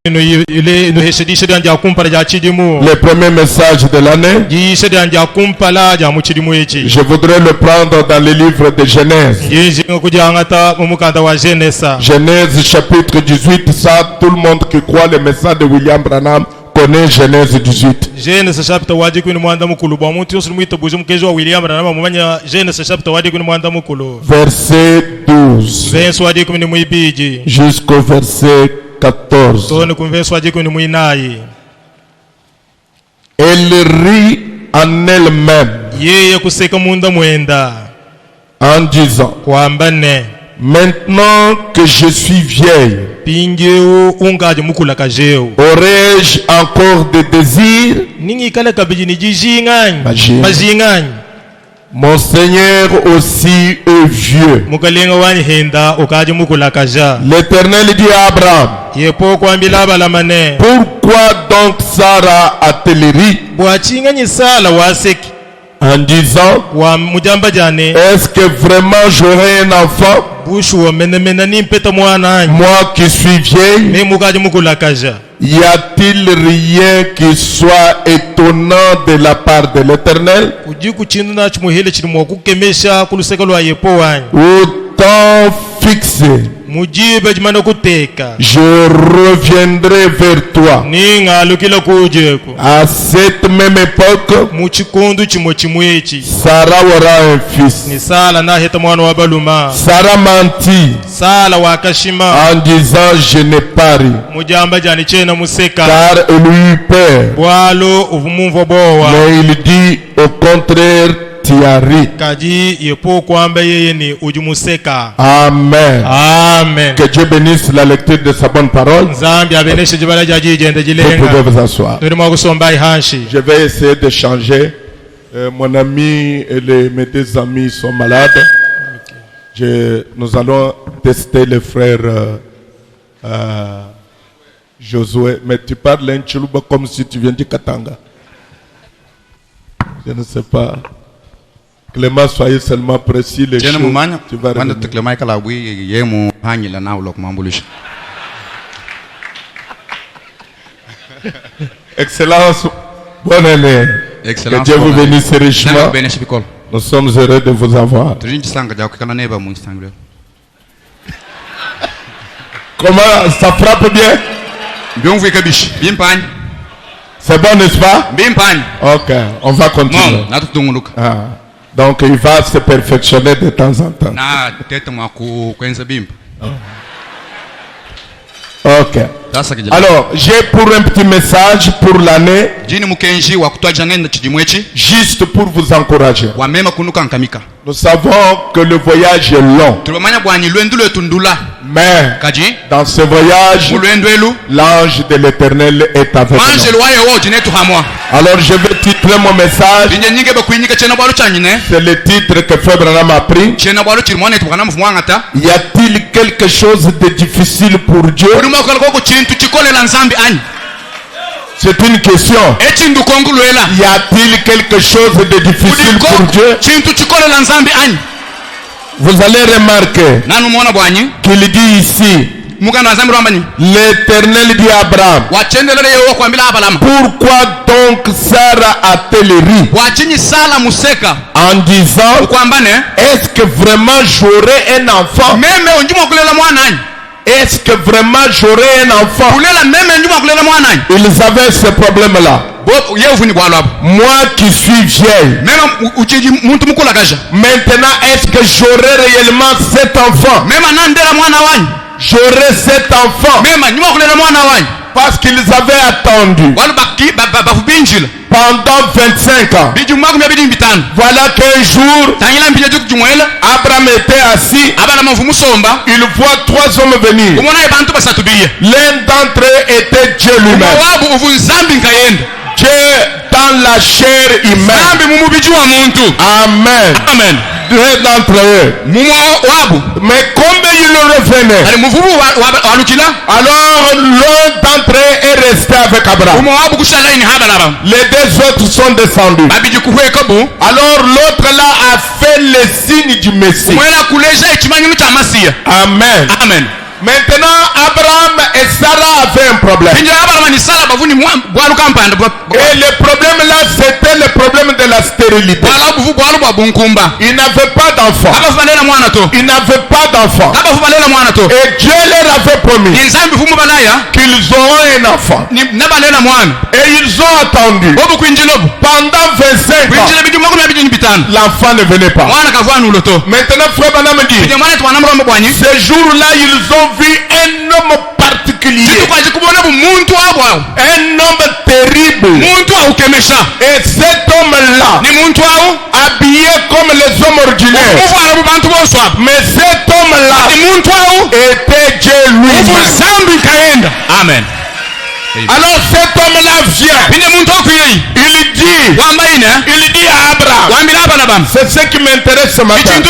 Le premier message de l'année, je voudrais le prendre dans le livre de Genèse. Genèse chapitre 18, ça tout le monde qui croit le message de William Branham connaît Genèse 18. Verset 12 jusqu'au verset 14. Elle rit en elle-même en disant: maintenant que je suis vieille, aurais-je encore des désirs? Mon Seigneur aussi est vieux. L'Éternel dit à Abraham: pourquoi donc Sarah a-t-elle ri en disant: est-ce que vraiment j'aurai un enfant, moi qui suis vieille? Y a-t-il rien qui soit étonnant de la part de l'Éternel? Au temps fixé, je reviendrai vers toi. À cette même époque, Sarah aura un fils. Sarah mentit en disant: je n'ai pas ri, car elle eut peur. Mais il dit au contraire: tu as ri. Amen. Amen. Que Dieu bénisse la lecture de sa bonne parole. Vous pouvez vous asseoir. Je vais essayer de changer. Mon ami et mes deux amis sont malades. Nous allons tester le frère Josué. Mais tu parles un Chiluba comme si tu viens de Katanga. Je ne sais pas. Clément, soyez seulement précis. Les choses, tu vas revenir. Excellence, bonne année. Que Dieu vous bénisse richement. Nous sommes heureux de vous avoir. Comment ça frappe bien? C'est bon, n'est-ce pas? Ok, on va continuer. Donc il va se perfectionner de temps en temps. Ok. Alors, j'ai pour un petit message pour l'année, juste pour vous encourager. Nous savons que le voyage est long. Mais dans ce voyage, l'ange de l'Éternel est avec nous. Alors je vais titrer mon message. C'est le titre que Frère Branham a pris. Y a-t-il quelque chose de difficile pour Dieu? C'est une question. Y a-t-il quelque chose de difficile pour Dieu? Vous allez remarquer qu'il dit ici, l'Éternel dit à Abraham: pourquoi donc Sarah a-t-elle ri en disant: est-ce que vraiment j'aurai un enfant? Est-ce que vraiment j'aurai un enfant? Ils avaient ce problème-là. Moi qui suis vieille, maintenant est-ce que j'aurai réellement cet enfant? J'aurai cet enfant parce qu'ils avaient attendu pendant 25 ans. Voilà qu'un jour, Abraham était assis. Il voit trois hommes venir. L'un d'entre eux était Dieu lui-même. Dieu dans la chair humaine. Amen. Deux d'entre eux. Mais comme il revenait, alors l'un d'entre eux est resté avec Abraham. Les deux autres sont descendus. Alors l'autre là a fait le signe du Messie. Amen. Maintenant Abraham et Sarah avaient un problème. Et le problème là, c'était le problème de la stérilité. Il n'avait pas d'enfant. Il n'avait pas d'enfant. Et Dieu leur avait promis qu'ils auront un enfant. Et ils ont attendu. Pendant 25 ans, l'enfant ne venait pas. Maintenant, frère Branham dit, ce jour-là, ils ont vu un homme particulier. Un homme terrible. Et cet homme-là, habillé comme les hommes ordinaires. Mais cet homme-là était Dieu lui-même. Amen. Alors cet homme-là vient. Il dit à Abraham. C'est ce qui m'intéresse ce matin. Il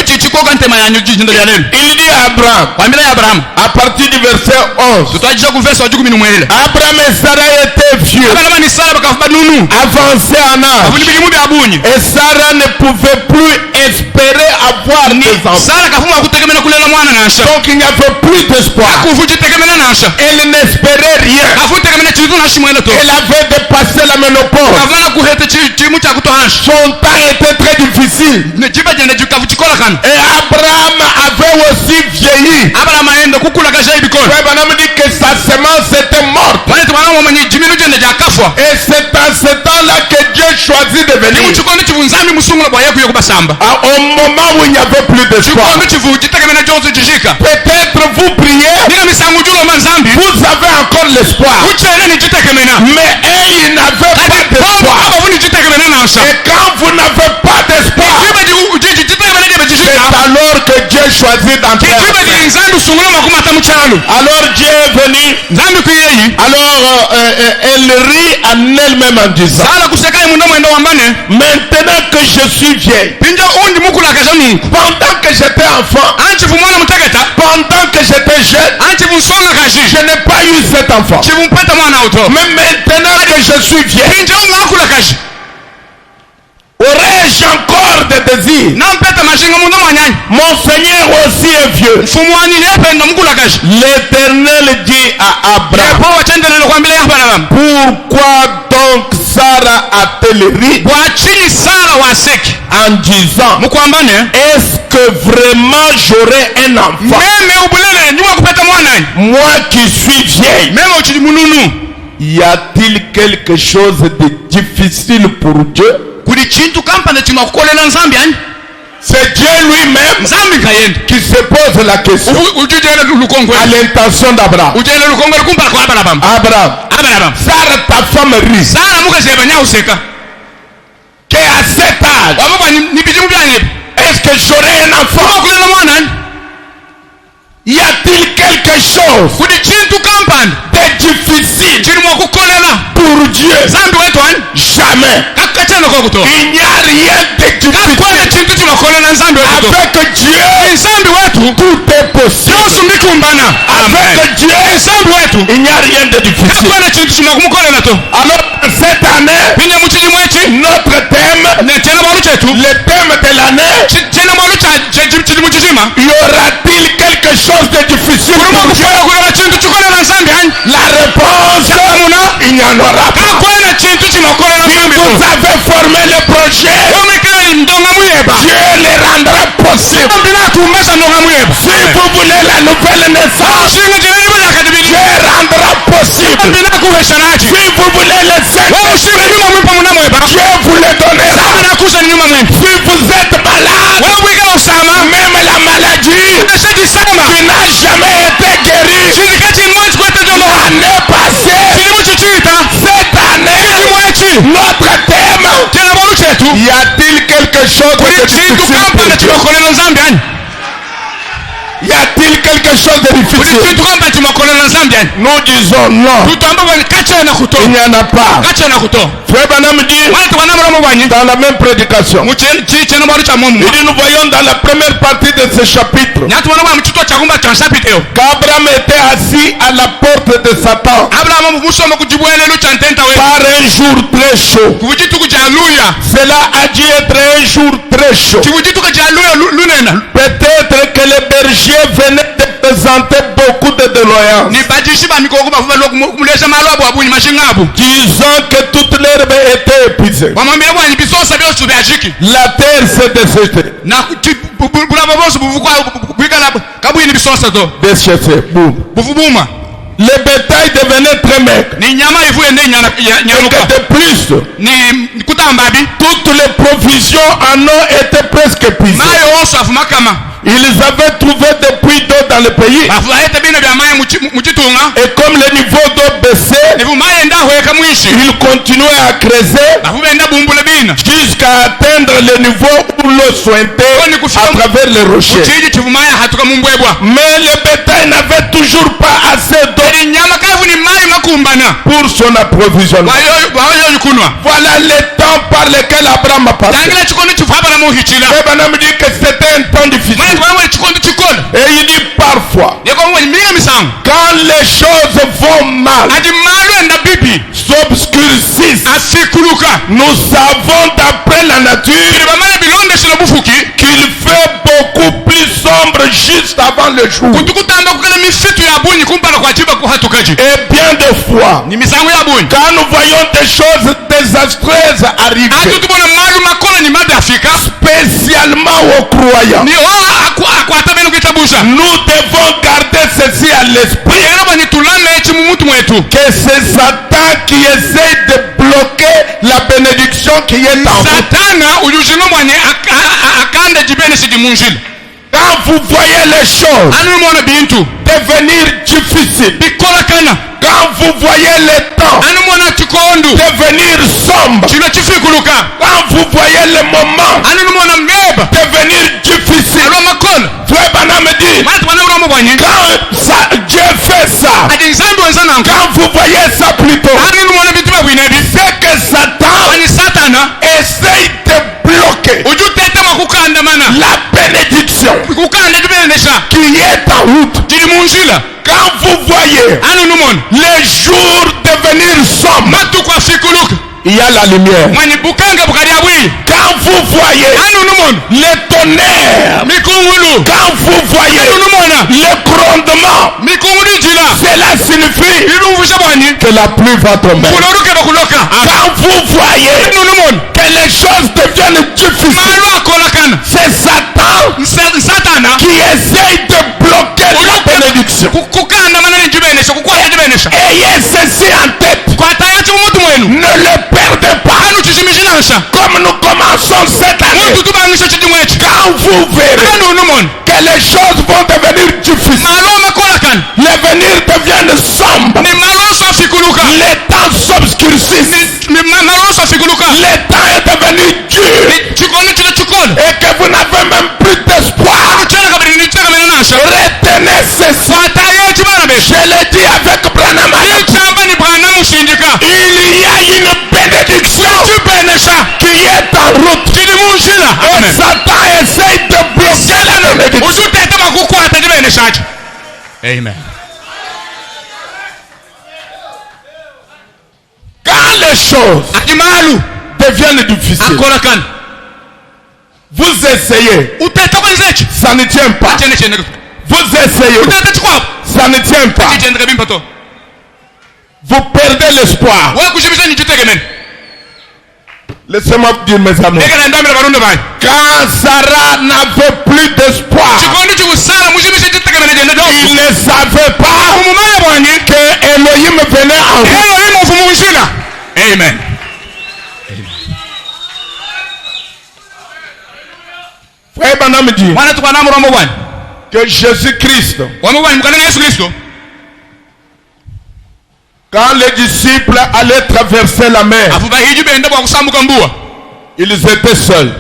dit à Abraham. À partir du verset 11. Abraham et Sarah étaient vieux. Avancés en âge. Et Sarah ne pouvait plus espérer avoir des enfants. Donc il n'y avait plus d'espoir. Elle n'espérait rien. Elle avait dépassé la ménopause. Son temps était très difficile. Et Abraham avait aussi vieilli. Frère Branham dit que sa semence était morte. Et c'est à ce temps-là que Dieu choisit de venir. Au moment où il n'y avait plus d'espoir. Peut-être vous priez. Vous avez encore l'espoir. Mais ils n'avaient pas d'espoir. Et quand vous n'avez pas d'espoir, c'est alors que Dieu choisit d'entrer. Alors Dieu est venu. Alors elle rit en elle-même en disant, maintenant que je suis vieille, pendant que j'étais enfant, pendant que j'étais jeune, je n'ai pas eu cet enfant. Mais maintenant que je suis vieille, aurais-je encore des désirs? Mon Seigneur aussi est vieux. L'Éternel dit à Abraham, pourquoi donc Sarah a-t-elle ri en disant, est-ce que vraiment j'aurai un enfant? Moi qui suis vieille. Y a-t-il quelque chose de difficile pour Dieu? C'est Dieu lui-même qui se pose la question à l'intention d'Abraham. Abraham, Sarah ta femme rit. Qu'à cet âge, est-ce que j'aurai un enfant? Y a-t-il quelque chose de difficile pour Dieu? Jamais. Il n'y a rien de difficile. Avec Dieu, tout est possible. Avec Dieu, il n'y a rien de difficile. Alors cette année, notre thème, le thème de l'année, y aura-t-il quelque chose de difficile pour Dieu? La réponse, il n'y en aura pas. Si vous avez formé le projet, Dieu les rendra possible. Si vous voulez la nouvelle naissance, Dieu rendra possible. Si vous voulez le Saint-Esprit, Dieu vous le donnera. Si vous êtes malade, même la maladie qui n'a jamais été guérie, l'année passée, cette année, notre thème, y a-t-il quelque chose de difficile pour Dieu? Y a-t-il quelque chose de difficile? Nous disons non. Il n'y en a pas. Frère Branham dit dans la même prédication, il dit nous voyons dans la première partie de ce chapitre qu'Abraham était assis à la porte de Satan par un jour très chaud. Cela a dû être un jour très chaud. Peut-être que les bergers venaient de représentait beaucoup de déloyance, disant que toute l'herbe était épuisée. La terre s'est desséchée. Desséchée. Le bétail devenait très maigre. Et que de plus, toutes les provisions en eau étaient presque épuisées. Ils avaient trouvé des puits d'eau dans le pays. Et comme le niveau d'eau baissait, ils continuaient à creuser jusqu'à atteindre le niveau où l'eau sointait à travers les rochers. Mais le bétail n'avait toujours pas assez d'eau pour son approvisionnement. Voilà les temps par lesquels Abraham a passé. Et Abraham dit que c'était un temps difficile. Et il dit parfois, quand les choses vont mal, s'obscurcissent, nous savons d'après la nature qu'il fait beaucoup plus sombre juste avant le jour. Et bien de fois, quand nous voyons des choses désastreuses arriver, spécialement aux croyants, nous devons garder ceci à l'esprit, que c'est Satan qui essaie de bloquer la bénédiction qui est en vous. Quand vous voyez les choses devenir difficiles, quand vous voyez les temps devenir sombres, quand vous voyez les moments devenir difficiles, Frère Branham dit, quand Dieu fait ça, quand vous voyez ça plutôt, c'est que Satan essaye de bloquer la bénédiction qui est en route. Quand vous voyez les jours devenir sombres, il y a la lumière. Quand vous voyez les tonnerres, quand vous voyez le grondement, cela signifie que la pluie va tomber. Quand vous voyez que les choses deviennent difficiles, c'est Satan qui essaye de bloquer la bénédiction. Ayez ceci en tête. Ne le perdez pas. Comme nous commençons cette année, quand vous verrez que les choses vont devenir difficiles, l'avenir devient sombre, les temps s'obscurcissent, les temps est devenu dur, et que vous n'avez même plus d'espoir, retenez ceci. Je l'ai dit avec Branham. Il y a une bénédiction qui est en route. Et Satan essaye de bloquer la bénédiction. Amen. Quand les choses deviennent difficiles, vous essayez, ça ne tient pas. Vous essayez, ça ne tient pas. Vous perdez l'espoir. Laissez-moi vous dire, mes amis, quand Sarah n'avait plus d'espoir, il ne savait pas que Elohim venait en vous. Amen. Frère Branham dit que Jésus-Christ, quand les disciples allaient traverser la mer, ils étaient seuls.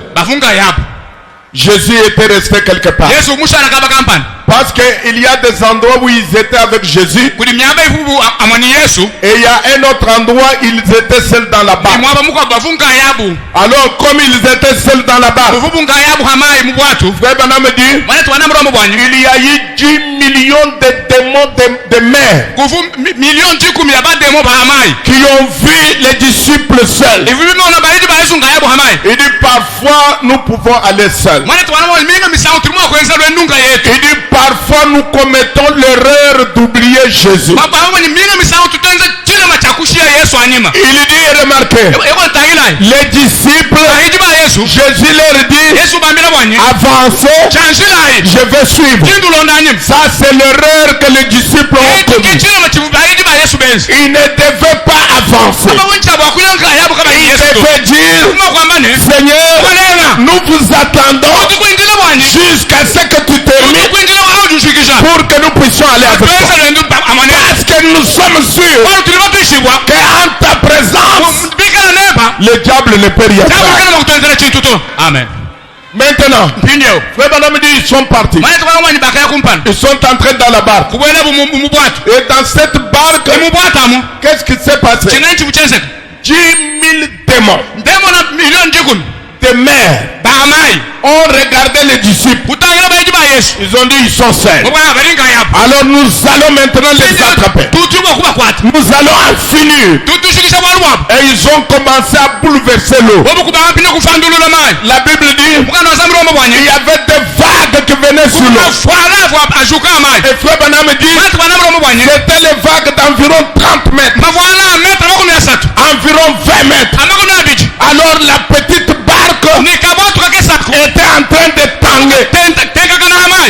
Jésus était resté quelque part. Parce qu'il y a des endroits où ils étaient avec Jésus. Et il y a un autre endroit où ils étaient seuls dans la barque. Alors comme ils étaient seuls dans la barque, Frère Branham dit, il y a eu 10 millions de démons de mer qui ont vu les disciples seuls. Il dit parfois nous pouvons aller seuls. Il dit parfois nous commettons l'erreur d'oublier Jésus. Il dit, remarquez, les disciples, Jésus leur dit, avancez, je vais suivre. Ça c'est l'erreur que les disciples ont commis. Ils ne devaient pas avancer. Ils devaient dire, Seigneur, nous vous attendons jusqu'à ce que tu termines pour que nous puissions aller avec toi. Parce que nous sommes sûrs qu'en ta présence, le diable ne peut rien faire. Amen. Maintenant, frère Branham dit ils sont partis. Ils sont entrés dans la barque. Et dans cette barque, qu'est-ce qui s'est passé? 10 000 démons. Des mères ont regardé les disciples. Ils ont dit ils sont seuls. Alors nous allons maintenant les attraper. Nous allons en finir. Et ils ont commencé à bouleverser l'eau. La Bible dit il y avait des vagues qui venaient sur l'eau. Et frère Branham dit c'était les vagues d'environ 30 mètres. Environ 20 mètres. Alors la petite barque était en train de tanguer.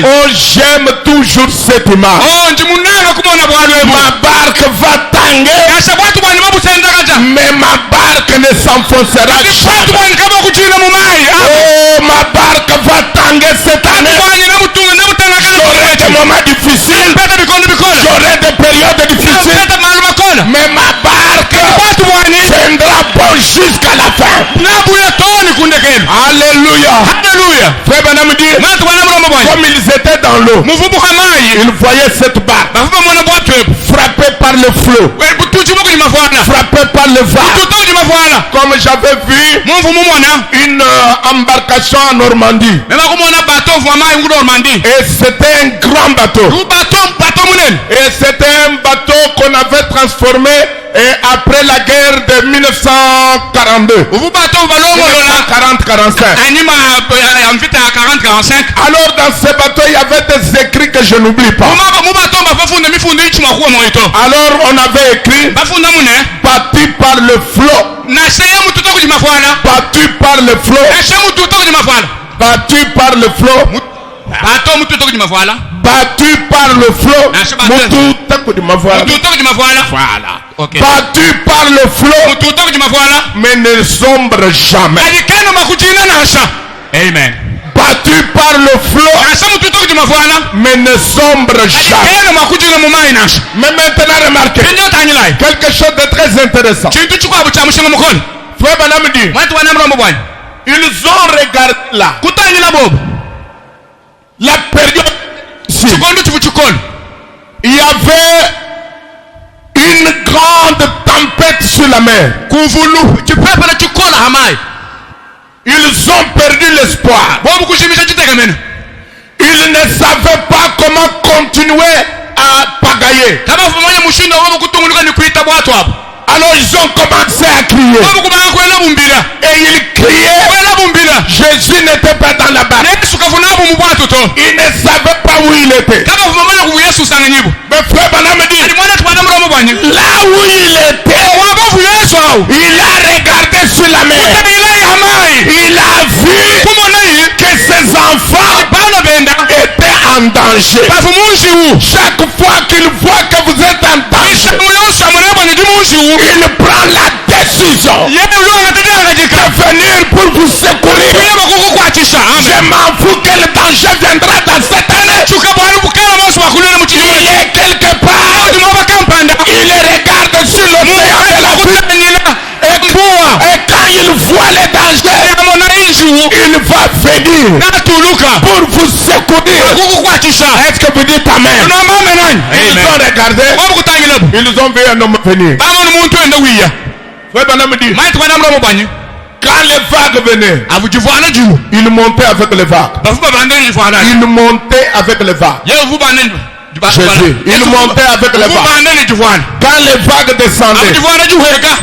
Oh, j'aime toujours cette image. Ma barque va tanguer, mais ma barque ne s'enfoncera jamais. Oh, ma barque va tanguer cette année. J'aurai des moments difficiles, j'aurai des périodes difficiles, mais ma barque tiendra bon jusqu'à la fin. Alléluia. Frère Branham dit, comme ils étaient dans l'eau, ils voyaient cette barque frappée par le flot, frappée par le vent. Comme j'avais vu une embarcation en Normandie, et c'était un grand bateau, et c'était un bateau qu'on avait transformé et après la guerre de 1942, 1940-45. Alors dans ce bateau il y avait des écrits que je n'oublie pas. Alors on avait écrit battu par le flot, battu par le flot, battu par le flot, battu par le flot, battu par le flot, mais ne sombre jamais. Amen. Battu par le flot, mais ne sombre jamais. Mais maintenant remarquez quelque chose de très intéressant. Frère Branham dit, ils ont regardé là la période ici. Il y avait une grande tempête sur la mer. Ils ont perdu l'espoir. Ils ne savaient pas comment continuer à pagayer. Alors ils ont commencé à crier. Et ils criaient. Jésus n'était pas dans la barque. Ils ne savaient pas où il était. Mais frère Branham dit, là où il était, il a regardé sur la mer. Il a vu que ses enfants étaient en danger. Chaque fois qu'il voit que vous êtes en danger, il prend la décision de venir pour vous secourir. Je m'en fous que le danger viendra dans cette année. Il est quelque part. Il regarde sur l'océan de la vie. Et quand il voit les dangers, il va venir pour vous secourir. Est-ce que vous dites amen? Ils ont regardé. Ils ont vu un homme venir. Frère Branham dit, quand les vagues venaient, il montait avec les vagues. Il montait avec les vagues. Jésus, il montait avec les vagues. Quand les vagues descendaient,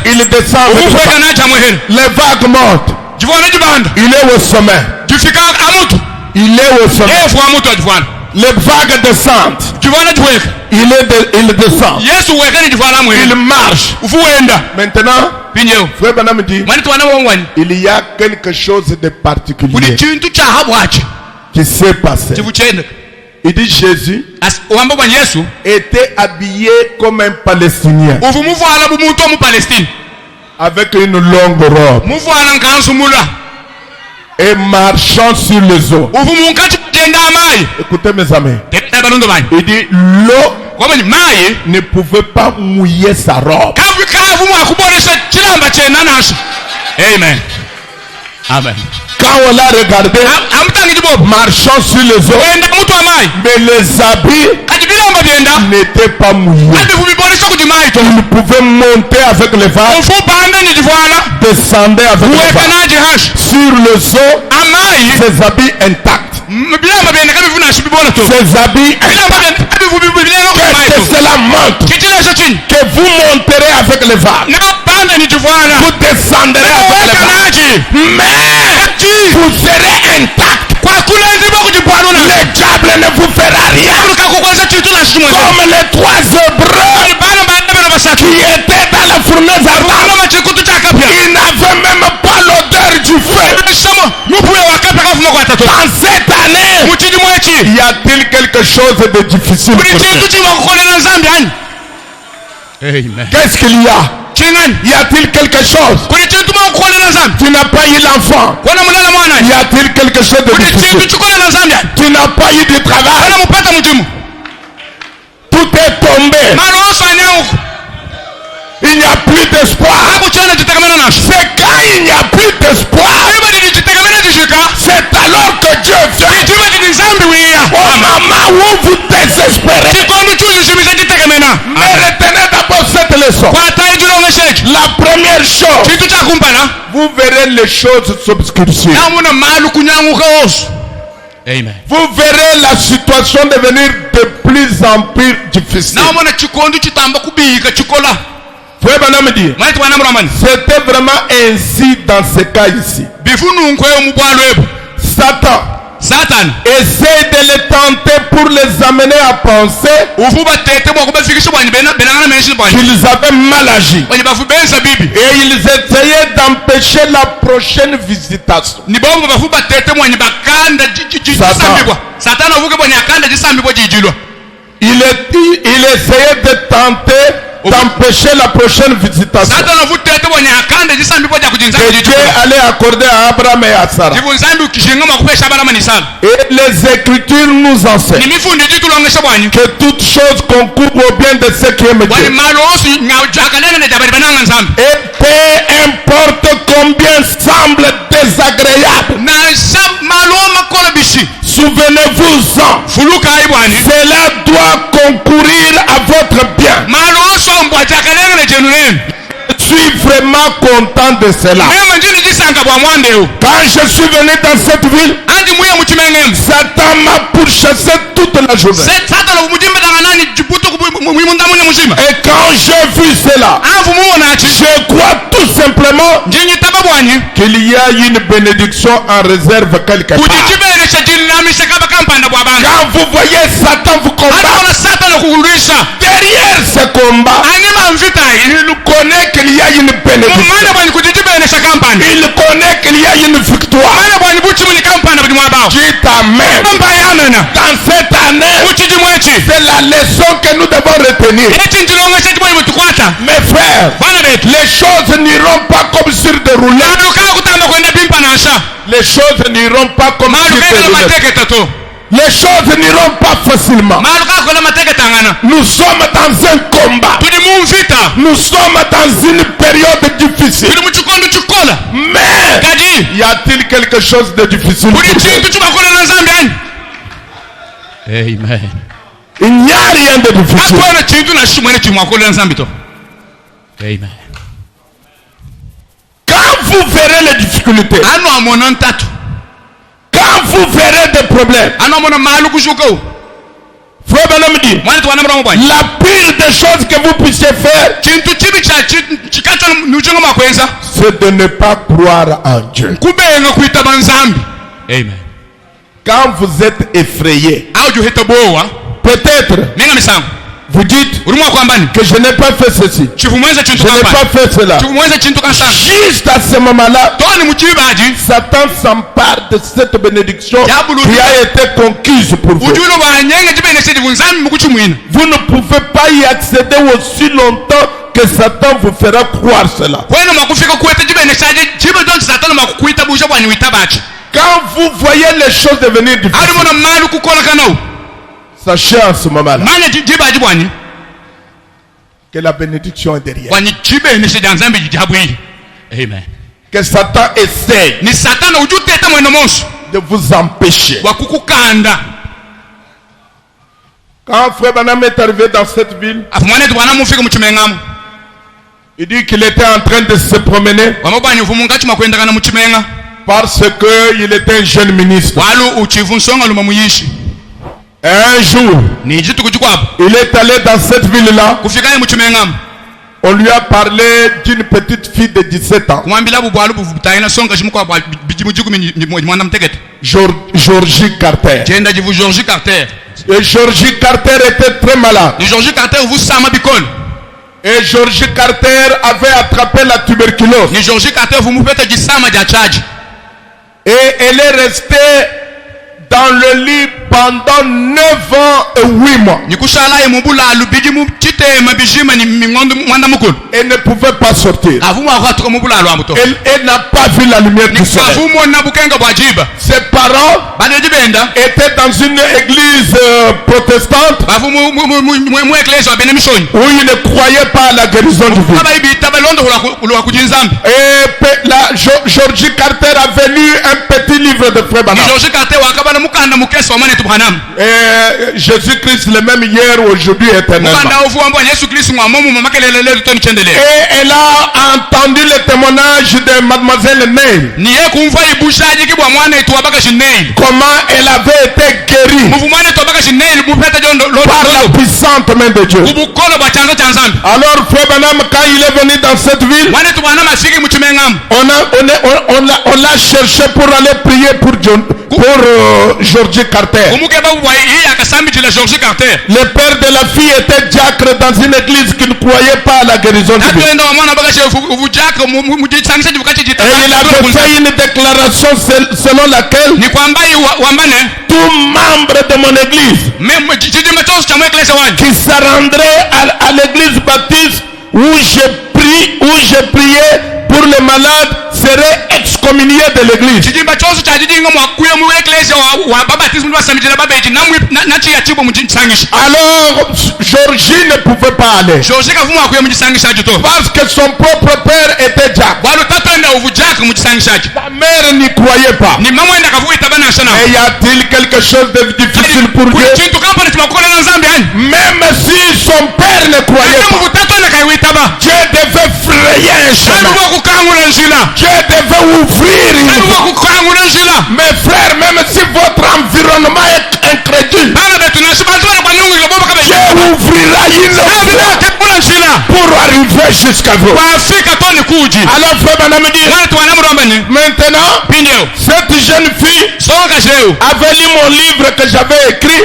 il descend avec les vagues. Les vagues montent. Il est au sommet. Il est au sommet. Les vagues descendent. Il descend. Il marche. Maintenant, frère Branham dit, il y a quelque chose de particulier qui s'est passé. Il dit Jésus était habillé comme un Palestinien avec une longue robe et marchant sur les eaux. Écoutez mes amis, il dit l'eau ne pouvait pas mouiller sa robe. Amen. Amen. Quand on l'a regardé marchant sur les eaux, mais les habits n'étaient pas mouillés. Il pouvait monter avec les vagues, descendre avec les vagues. Sur les eaux, ses habits intacts. Ses habits intacts. Qu'est-ce que cela montre? Que vous monterez avec les vagues. Vous descendrez avec les vagues. Mais vous serez intact. Le diable ne vous fera rien. Comme les trois Hébreux qui étaient dans la fournaise ardente, ils n'avaient même pas l'odeur du feu. Dans cette année, y a-t-il quelque chose de difficile pour toi? Qu'est-ce qu'il y a? Y a-t-il quelque chose? Tu n'as pas eu l'enfant. Y a-t-il quelque chose de difficile? Tu n'as pas eu de travail. Tout est tombé. Il n'y a plus d'espoir. C'est quand il n'y a plus d'espoir, c'est alors que Dieu vient. Au moment où vous désespérez. Mais retenez d'abord cette leçon. La première chose, vous verrez les choses s'obscurcir. Amen. Vous verrez la situation devenir de plus en plus difficile. Frère Branham dit, c'était vraiment ainsi dans ce cas ici. Satan essaie de les tenter pour les amener à penser qu'ils avaient mal agi. Et ils essayaient d'empêcher la prochaine visitation. Il essayait de tenter d'empêcher la prochaine visitation que Dieu allait accorder à Abraham et à Sarah. Et les Écritures nous enseignent que toute chose concourt au bien de ceux qui aiment Dieu. Et peu importe combien semble désagréable, souvenez-vous-en, cela doit concourir à votre bien. Je suis vraiment content de cela. Quand je suis venu dans cette ville, Satan m'a pourchassé toute la journée. Et quand j'ai vu cela, je crois tout simplement qu'il y a une bénédiction en réserve quelque part. Quand vous voyez Satan vous combattre, derrière ce combat, il connaît qu'il y a une bénédiction. Il connaît qu'il y a une victoire. Dites Amen. Dans cette année, c'est la leçon que nous devons retenir. Mes frères, les choses n'iront pas comme sur des roulettes. Les choses n'iront pas comme sur des roulettes. Les choses n'iront pas facilement. Nous sommes dans un combat. Nous sommes dans une période difficile. Mais y a-t-il quelque chose de difficile pour vous? Amen. Il n'y a rien de difficile. Amen. Quand vous verrez les difficultés, quand vous verrez des problèmes, Frère Branham dit, la pire des choses que vous puissiez faire, c'est de ne pas croire en Dieu. Amen. Quand vous êtes effrayé, peut-être vous dites que je n'ai pas fait ceci, je n'ai pas fait cela. Juste à ce moment-là, Satan s'empare de cette bénédiction qui a été conquise pour vous. Vous ne pouvez pas y accéder aussi longtemps que Satan vous fera croire cela. Quand vous voyez les choses devenir difficiles, sachez en ce moment-là que la bénédiction est derrière. Amen. Que Satan essaie de vous empêcher. Quand Frère Branham est arrivé dans cette ville, il dit qu'il était en train de se promener parce qu'il était un jeune ministre. Un jour, il est allé dans cette ville-là. On lui a parlé d'une petite fille de 17 ans. Georgie Carter. Et Georgie Carter était très malade. Et Georgie Carter avait attrapé la tuberculose. Et elle est restée dans le lit pendant 9 ans et 8 mois. Elle ne pouvait pas sortir. Elle n'a pas vu la lumière du soleil. Ses parents étaient dans une église protestante où ils ne croyaient pas à la guérison du Dieu. Et Georgie Carter a venu un petit livre de Frère Branham. Et Jésus-Christ le même hier, aujourd'hui, éternellement. Et elle a entendu le témoignage de Mademoiselle Neil. Comment elle avait été guérie par la puissante main de Dieu. Alors Frère Branham, quand il est venu dans cette ville, on l'a cherché pour aller prier pour Georgie Carter. Le père de la fille était diacre dans une église qui ne croyait pas à la guérison du Dieu. Et il avait fait une déclaration selon laquelle tout membre de mon église qui se rendrait à l'église baptiste où j'ai prié pour les malades serait excommunié de l'église. Alors Georgie ne pouvait pas aller parce que son propre père était diacre. Sa mère n'y croyait pas. Et y a-t-il quelque chose de difficile pour Dieu? Même si son père ne croyait pas, Dieu devait frayer un chemin. Dieu devait ouvrir une voie. Mes frères, même si votre environnement est incrédule, Dieu ouvrira une voie pour arriver jusqu'à vous. Alors Frère Branham dit, maintenant, cette jeune fille avait lu mon livre que j'avais écrit,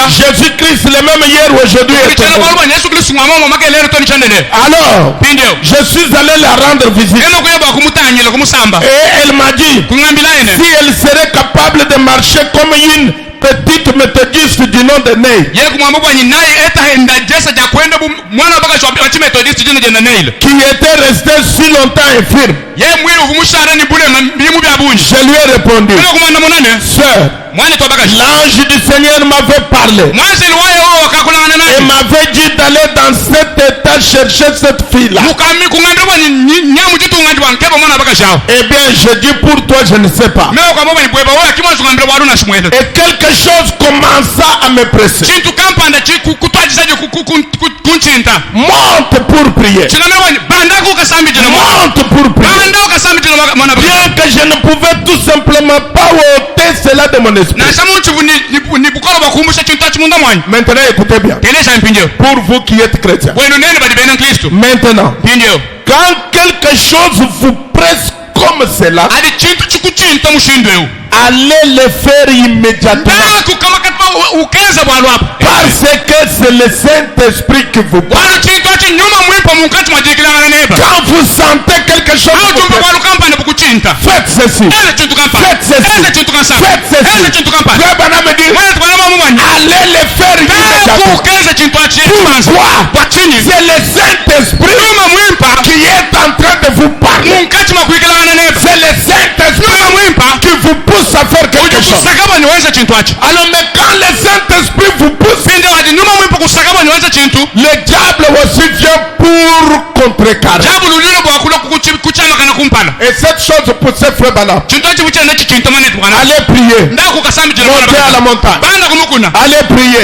Jésus-Christ le même hier, aujourd'hui. Alors, je suis allé la rendre visite. Et elle m'a dit, si elle serait capable de marcher comme une petite méthodiste du nom de Neil, qui était restée si longtemps infirme, je lui ai répondu, sœur, l'ange du Seigneur m'avait parlé et m'avait dit d'aller dans cet état chercher cette fille-là. Eh bien, je dis pour toi, je ne sais pas. Et quelque chose commença à me presser. Monte pour prier. Monte pour prier. Bien que je ne pouvais tout simplement pas ôter cela de mon esprit. Maintenant, écoutez bien. Pour vous qui êtes chrétiens. Maintenant, quand quelque chose vous presse comme cela, allez le faire immédiatement. Parce que c'est le Saint-Esprit qui vous parle. Quand vous sentez quelque chose, faites ceci. Faites ceci. Faites ceci. Allez le faire immédiatement. Pourquoi? C'est le Saint-Esprit qui est en train de vous parler. C'est le Saint-Esprit qui vous pousse à faire quelque chose. Alors mais quand le Saint-Esprit vous pousse, le diable aussi vient pour contrecarrer. Et cette chose pour ce frère Bana, allez prier. Montez à la montagne. Allez prier.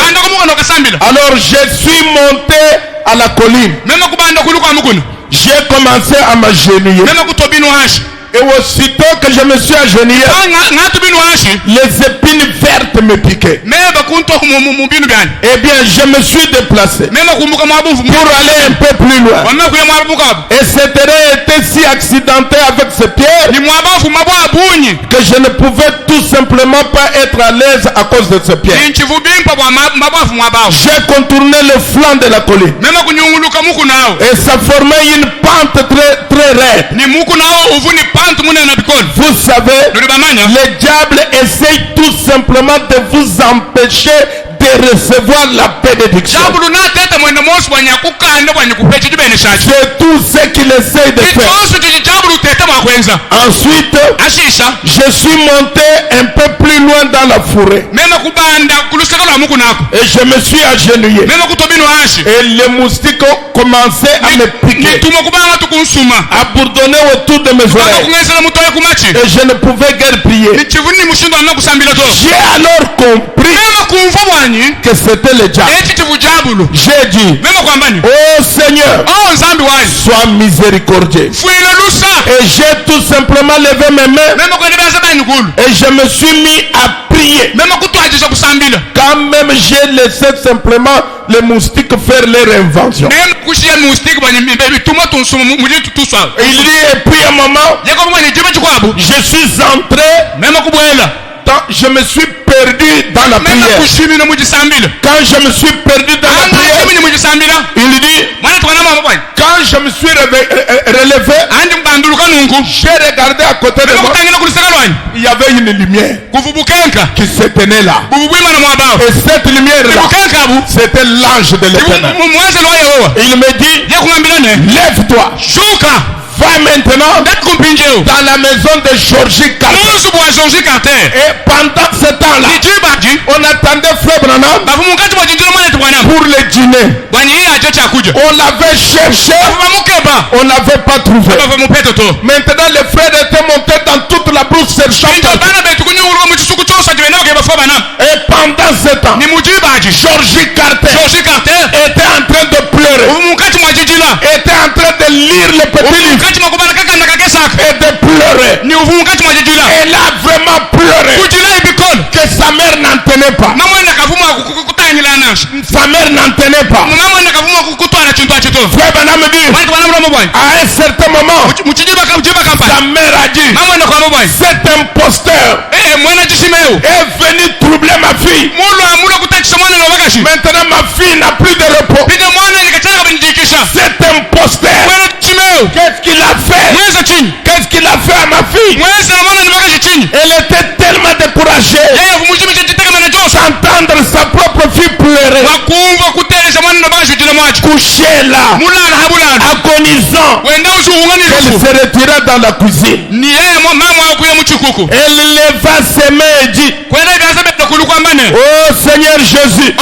Alors je suis monté à la colline. J'ai commencé à m'agenouiller. Et aussitôt que je me suis agenouillé, les épines vertes me piquaient. Eh bien, je me suis déplacé pour aller un peu plus loin. Et cette erreur était si accidentée avec ces pierres que je ne pouvais tout simplement pas être à l'aise à cause de ces pierres. J'ai contourné le flanc de la colline. Et ça formait une pente très raide. Vous savez, le diable essaye tout simplement de vous empêcher de recevoir la bénédiction. C'est tout ce qu'il essaye de faire. Ensuite, je suis monté un peu plus loin dans la forêt. Et je me suis agenouillé. Et les moustiques ont commencé à me piquer, à bourdonner autour de mes oreilles. Et je ne pouvais guère prier. J'ai alors compris que c'était le diable. J'ai dit, oh Seigneur, sois miséricordieux. Et j'ai tout simplement levé mes mains et je me suis mis à prier. Quand même j'ai laissé simplement les moustiques faire leur invention. Il dit, et puis un moment, je suis entré, je me suis perdu dans la prière. Quand je me suis perdu dans la prière, il dit, quand je me suis relevé, j'ai regardé à côté de moi, il y avait une lumière qui se tenait là. Et cette lumière là, c'était l'ange de l'Éternel. Il me dit, lève-toi, va maintenant dans la maison de Georgie Carter. Et pendant ce temps-là, on attendait Frère Branham pour le dîner. On l'avait cherché, on n'avait pas trouvé. Maintenant les frères étaient montés dans toute la brousse cherchant. Et pendant ce temps, Georgie Carter était en train de pleurer, était en train de lire le petit livre et de pleurer. Elle a vraiment pleuré que sa mère n'en tenait pas. Sa mère n'en tenait pas. Frère Branham me dit, à un certain moment, sa mère a dit, cet imposteur est venu troubler ma fille. Maintenant ma fille n'a plus de repos. Cet imposteur, qu'est-ce qu'il a fait? Qu'est-ce qu'il a fait à ma fille? Elle était tellement découragée d'entendre sa propre fille pleurer, couchée là, agonisant, qu'elle se retira dans la cuisine. Elle leva ses mains et dit, oh Seigneur Jésus,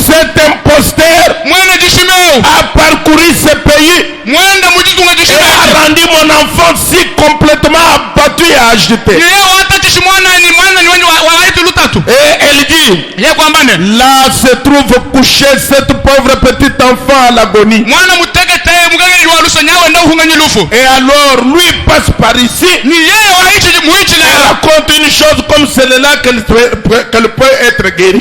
cet imposteur a parcouru ce pays et a rendu mon enfant si complètement abattu et agité. Et elle dit, là se trouve couché cette pauvre petite enfant à l'agonie. Et alors lui passe par ici, elle raconte une chose comme celle-là qu'elle peut être guérie.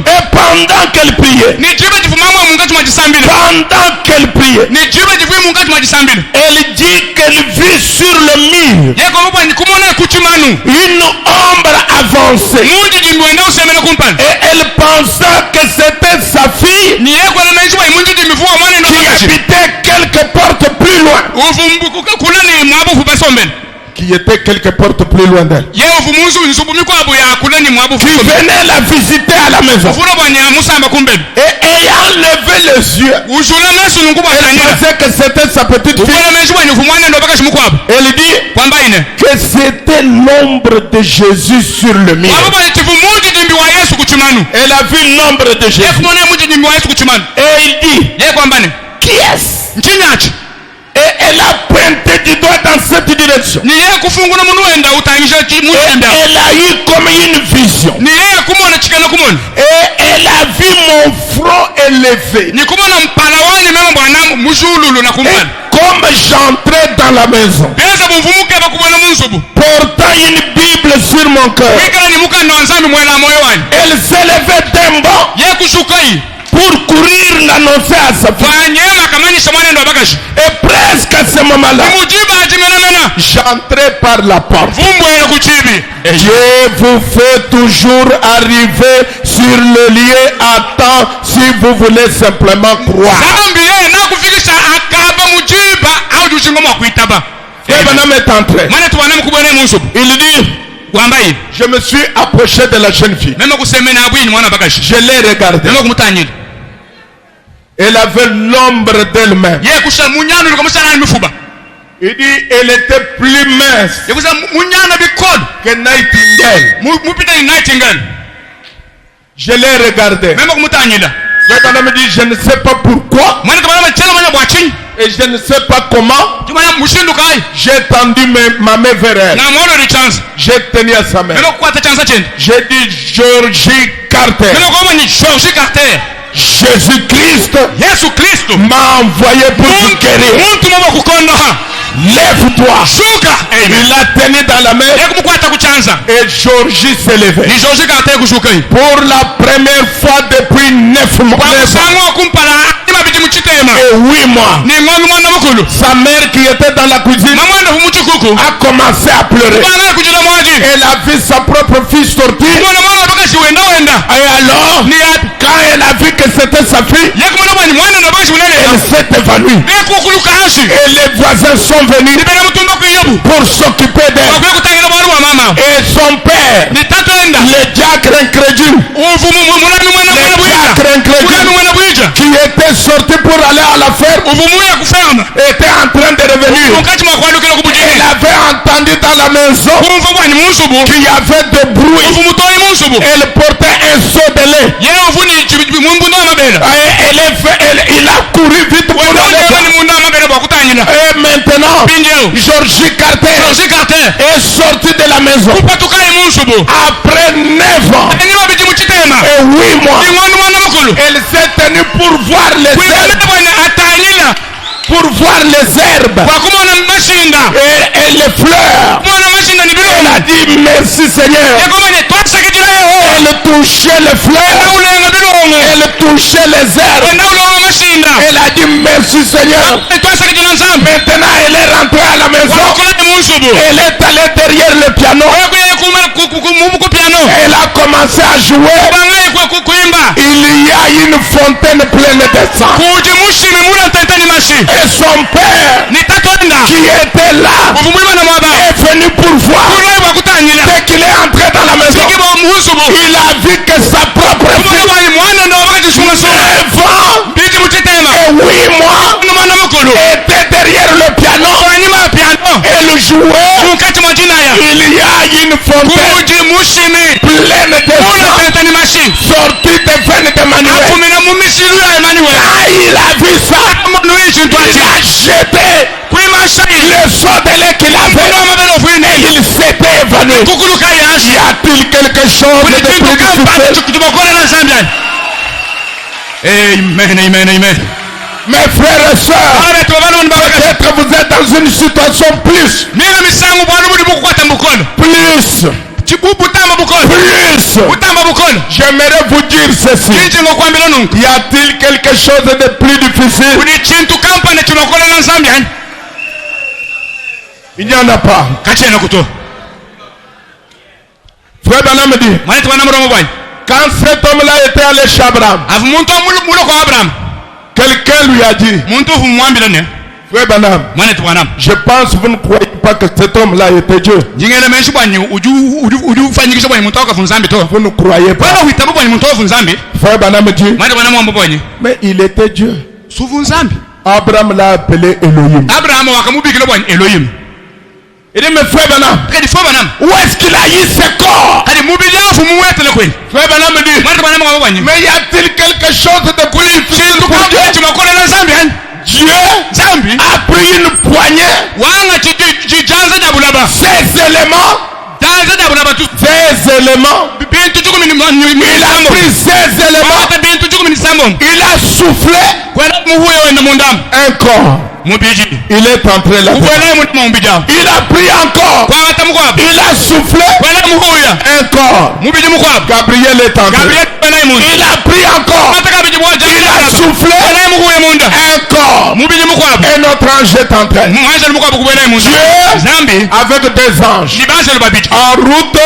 Et pendant qu'elle priait, pendant pendant qu'elle priait, elle dit qu'elle vit sur le mur une ombre avancée. Et elle pensa que c'était sa fille qui habitait quelque porte plus loin. Qui était quelque porte plus loin d'elle. Qui venait la visiter à la maison. Et ayant levé les yeux, elle pensait que c'était sa petite fille. Elle dit que c'était l'ombre de Jésus sur le mur. Elle a vu l'ombre de Jésus. Et il dit, qui est-ce? Et elle a pointé du doigt dans cette direction. Et elle a eu comme une vision. Et elle a vu mon front élevé. Et comme j'entrais dans la maison, portant une Bible sur mon cœur, elle s'élevait d'un banc pour courir l'annoncer à sa fille. Et presque à ce moment-là, j'entrais par la porte. Dieu vous fait toujours arriver sur le lieu à temps si vous voulez simplement croire. Et madame est entrée. Il dit, je me suis approché de la jeune fille. Je l'ai regardée. Elle avait l'ombre d'elle-même. Il dit, elle était plus mince que Nightingale. Je l'ai regardée. Madame me dit, je ne sais pas pourquoi. Et je ne sais pas comment. J'ai tendu ma main vers elle. J'ai tenu à sa main. J'ai dit, Georgie Carter. Jésus-Christ m'a envoyé pour te guérir. Lève-toi. Il l'a tenu dans la main. Et Georgie s'est levé. Pour la première fois depuis 9 mois. Et 8 mois. Sa mère qui était dans la cuisine a commencé à pleurer. Elle a vu sa propre fille sortir. Et alors, quand elle a vu que c'était sa fille, elle s'est évanouie. Et les voisins sont venus pour s'occuper d'elle. Et son père, le diacre incrédule, qui était sorti pour aller à la ferme, était en train de revenir. Elle avait entendu dans la maison qu'il y avait de bruit. Elle portait un seau de lait. Il a couru vite pour aller. Et maintenant, Georgie Carter est sorti de la maison après 9 ans et 8 mois. Elle s'est tenue pour voir les herbes. Pour voir les herbes et les fleurs. Elle a dit merci Seigneur. Elle touchait les fleurs. Elle touchait les herbes. Elle a dit merci Seigneur. Maintenant elle est rentrée à la maison. Elle est allée derrière le piano. Elle a commencé à jouer. Il y a une fontaine pleine de sang. Et son père qui était là est venu pour voir. Dès qu'il est entré dans la maison, il a vu que sa propre fille, 9 ans et 8 mois, était derrière le piano. Elle jouait. Il y a une fontaine pleine de sang sortie des veines d'Emmanuel. Il a vu ça. Il a jeté le seau de lait qu'il avait. Et il s'était évanoui. Y a-t-il quelque chose de plus difficile? Amen, amen, amen. Mes frères et sœurs, peut-être vous êtes dans une situation plus j'aimerais vous dire ceci. Y a-t-il quelque chose de plus difficile? Il n'y en a pas. Frère Branham dit, quand cet homme-là était allé chez Abraham, quelqu'un lui a dit, Frère Branham, je pense que vous ne croyez pas que cet homme-là était Dieu. Vous ne croyez pas. Frère Branham dit, mais il était Dieu. Abraham l'a appelé Elohim. Il dit, mais Frère Branham, où est-ce qu'il a eu ce corps? Frère Branham dit, mais y a-t-il quelque chose de plus difficile pour Dieu? Dieu a pris une poignée, ces éléments, il a pris ces éléments, il a soufflé un corps. Il est entré là. Il a pris encore. Il a soufflé un corps. Gabriel est entré. Il a pris encore. Il a soufflé un corps. Et notre ange est entré. Dieu avec des anges en route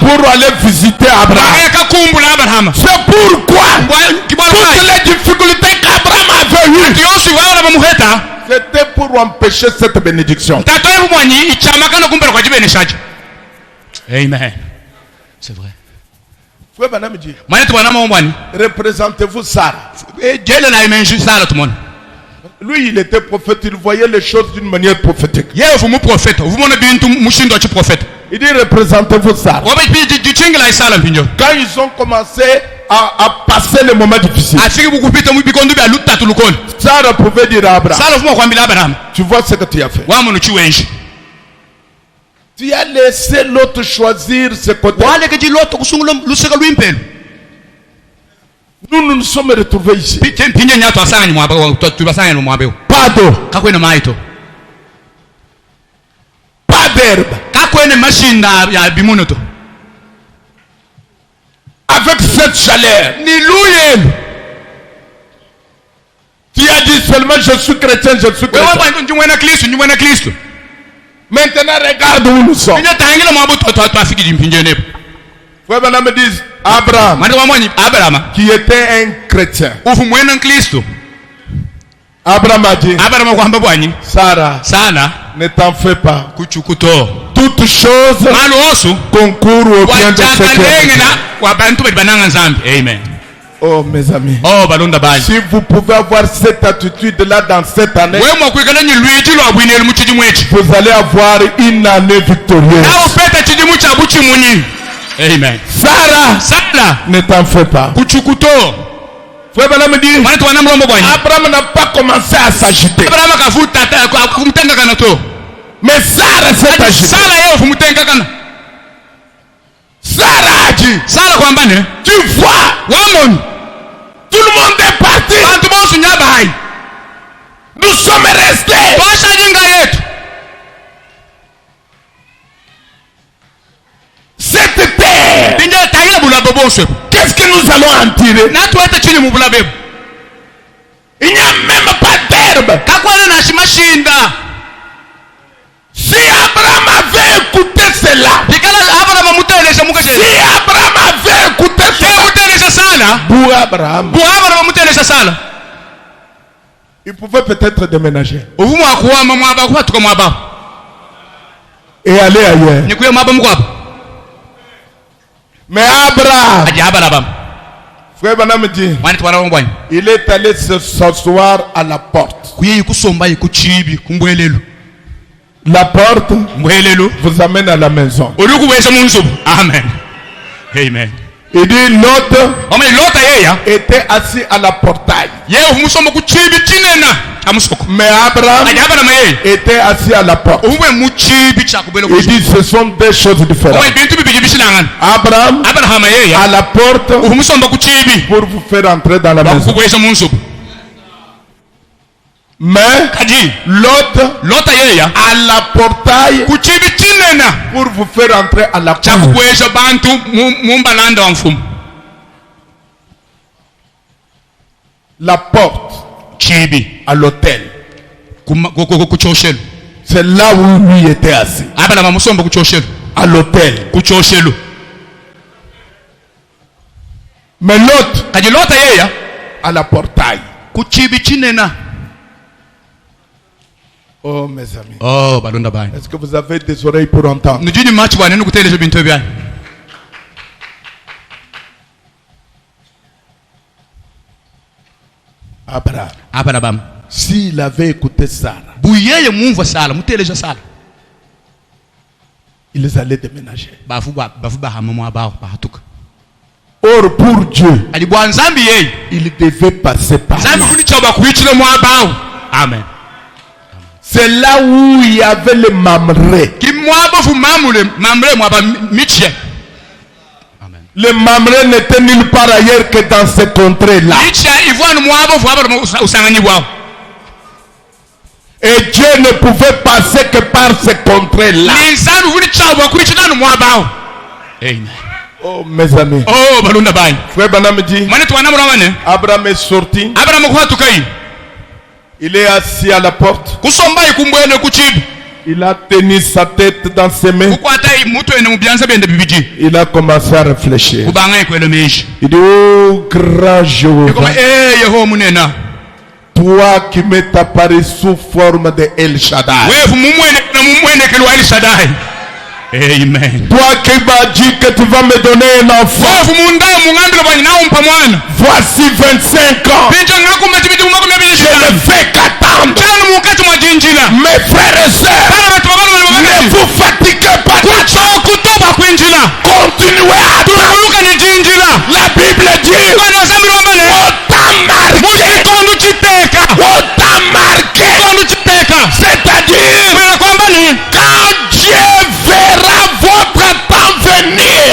pour aller visiter Abraham. C'est pourquoi toutes les difficultés qu'Abraham avait eues, c'était pour empêcher cette bénédiction. Amen. C'est vrai. Représentez-vous Sarah. Lui, il était prophète, il voyait les choses d'une manière prophétique. Il dit, représentez-vous Sarah. Quand ils ont commencé à passer les moments difficiles, Sarah pouvait dire à Abraham, tu vois ce que tu as fait. Tu as laissé l'autre choisir ce côté. Nous nous sommes retrouvés ici. Pas d'eau. Pas d'herbe. Avec cette chaleur. Tu as dit seulement je suis chrétien, je suis chrétien. Maintenant regarde où nous sommes. Frère Branham me dit Abraham, qui était un chrétien. Abraham a dit, Sarah, ne t'en fais pas. Toutes choses concourent au bien de ceux qui aiment. Amen. Oh mes amis, si vous pouvez avoir cette attitude-là dans cette année, vous allez avoir une année victorieuse. Amen. Sarah, ne t'en fais pas. Frère Branham dit, Abraham n'a pas commencé à s'agiter, mais Sarah s'est agitée. Sarah a dit, tu vois, tout le monde est parti, nous sommes restés. Cette terre, qu'est-ce que nous allons en tirer? Il n'y a même pas d'herbe. Si Abraham avait écouté cela, si Abraham avait écouté cela, il pouvait peut-être déménager et aller ailleurs. Mais Abraham, Frère Branham dit, il est allé s'asseoir à la porte. La porte vous amène à la maison. Amen. Amen. Il dit l'autre était assis à la portail. Mais Abraham était assis à la porte. Il dit ce sont deux choses différentes. Abraham à la porte pour vous faire entrer dans la maison. Mais l'autre à la portail pour vous faire entrer à la cour. La porte à l'hôtel. C'est là où lui était assis. À l'hôtel. Mais l'autre à la portail. Oh mes amis. Oh, balonda bani. Est-ce que vous avez des oreilles pour entendre? Abraham. S'il avait écouté Sarah, ils allaient déménager. Or pour Dieu, il devait passer par là. Amen. C'est là où il y avait le Mamré. Le Mamré n'était nulle part ailleurs que dans cette contrée-là. Et Dieu ne pouvait passer que par cette contrée-là. Oh mes amis. Oh, Frère Banam dit, Abraham est sorti. Il est assis à la porte. Il a tenu sa tête dans ses mains. Il a commencé à réfléchir. Il dit, oh grand Jéhovah, toi qui m'es apparu sous forme de El Shaddai. Amen. Toi qui m'as dit que tu vas me donner un enfant. Voici 25 ans. Je ne fais qu'attendre. Mes frères et sœurs, ne vous fatiguez pas. Continuez à attendre. La Bible dit, autant marqué. C'est-à-dire, quand Dieu verra votre temps venir,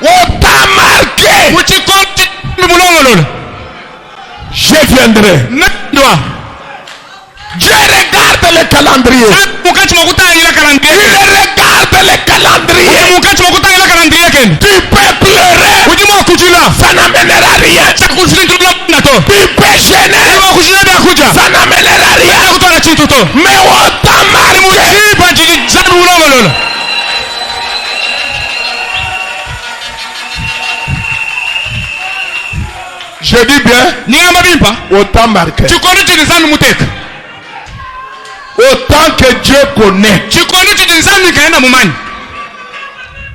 autant marqué, je viendrai. Dieu regarde le calendrier. Il regarde le calendrier. Tu peux pleurer, ça n'amènera rien. Tu peux gêner, ça n'amènera rien. Mais autant marqué. Je dis bien, autant marqué. Autant que Dieu connaît.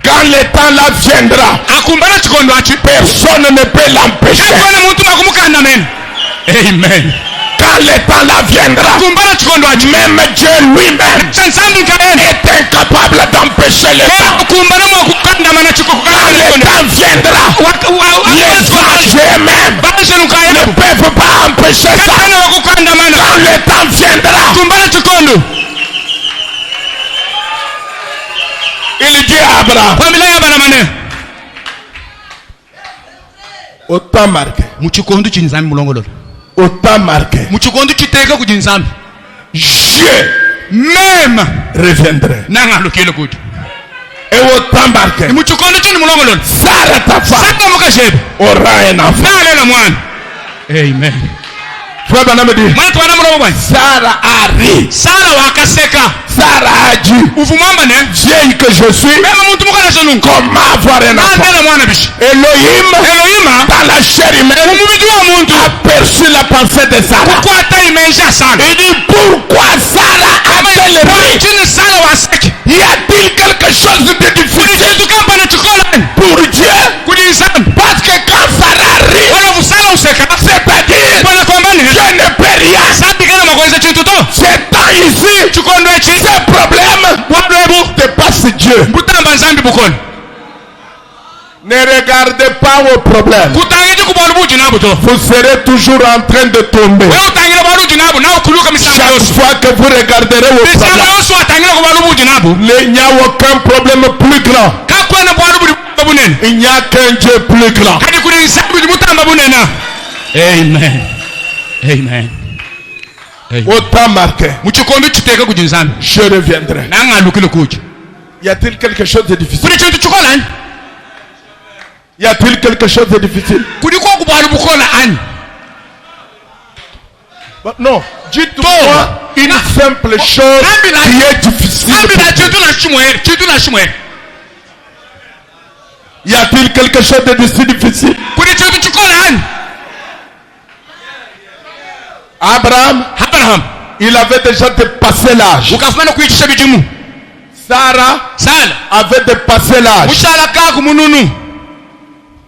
Quand le temps là viendra, personne ne peut l'empêcher. Amen. Quand le temps là viendra, même Dieu lui-même est incapable d'empêcher le temps. Quand le temps viendra, les anges eux-mêmes ne peuvent pas empêcher ça. Quand le temps viendra, il dit à Abraham, autant marqué. Autant marqué. Je même reviendrai. Et autant marqué. Sarah ta femme aura un enfant. Amen. Frère Banam dit, Sarah a ri. Sarah a dit, vieille que je suis, comment avoir un enfant? Elohim, dans la chair humaine, a perçu la pensée de Sarah. Il dit, pourquoi Sarah a-t-elle ri? Y a-t-il quelque chose de difficile pour Dieu? Parce que quand Sarah rit, c'est-à-dire, je ne peux rien. C'est temps ici, ce problème dépasse Dieu. Ne regardez pas vos problèmes. Vous serez toujours en train de tomber. Chaque fois que vous regarderez vos problèmes, il n'y a aucun problème plus grand Il n'y a qu'un Dieu plus grand. Amen. Amen. Autant marqué. Je reviendrai. Y a-t-il quelque chose de difficile? Y a-t-il quelque chose de difficile? Non, dites-moi une simple chose qui est difficile. Y a-t-il quelque chose de si difficile? Abraham, il avait déjà dépassé l'âge. Sarah avait dépassé l'âge.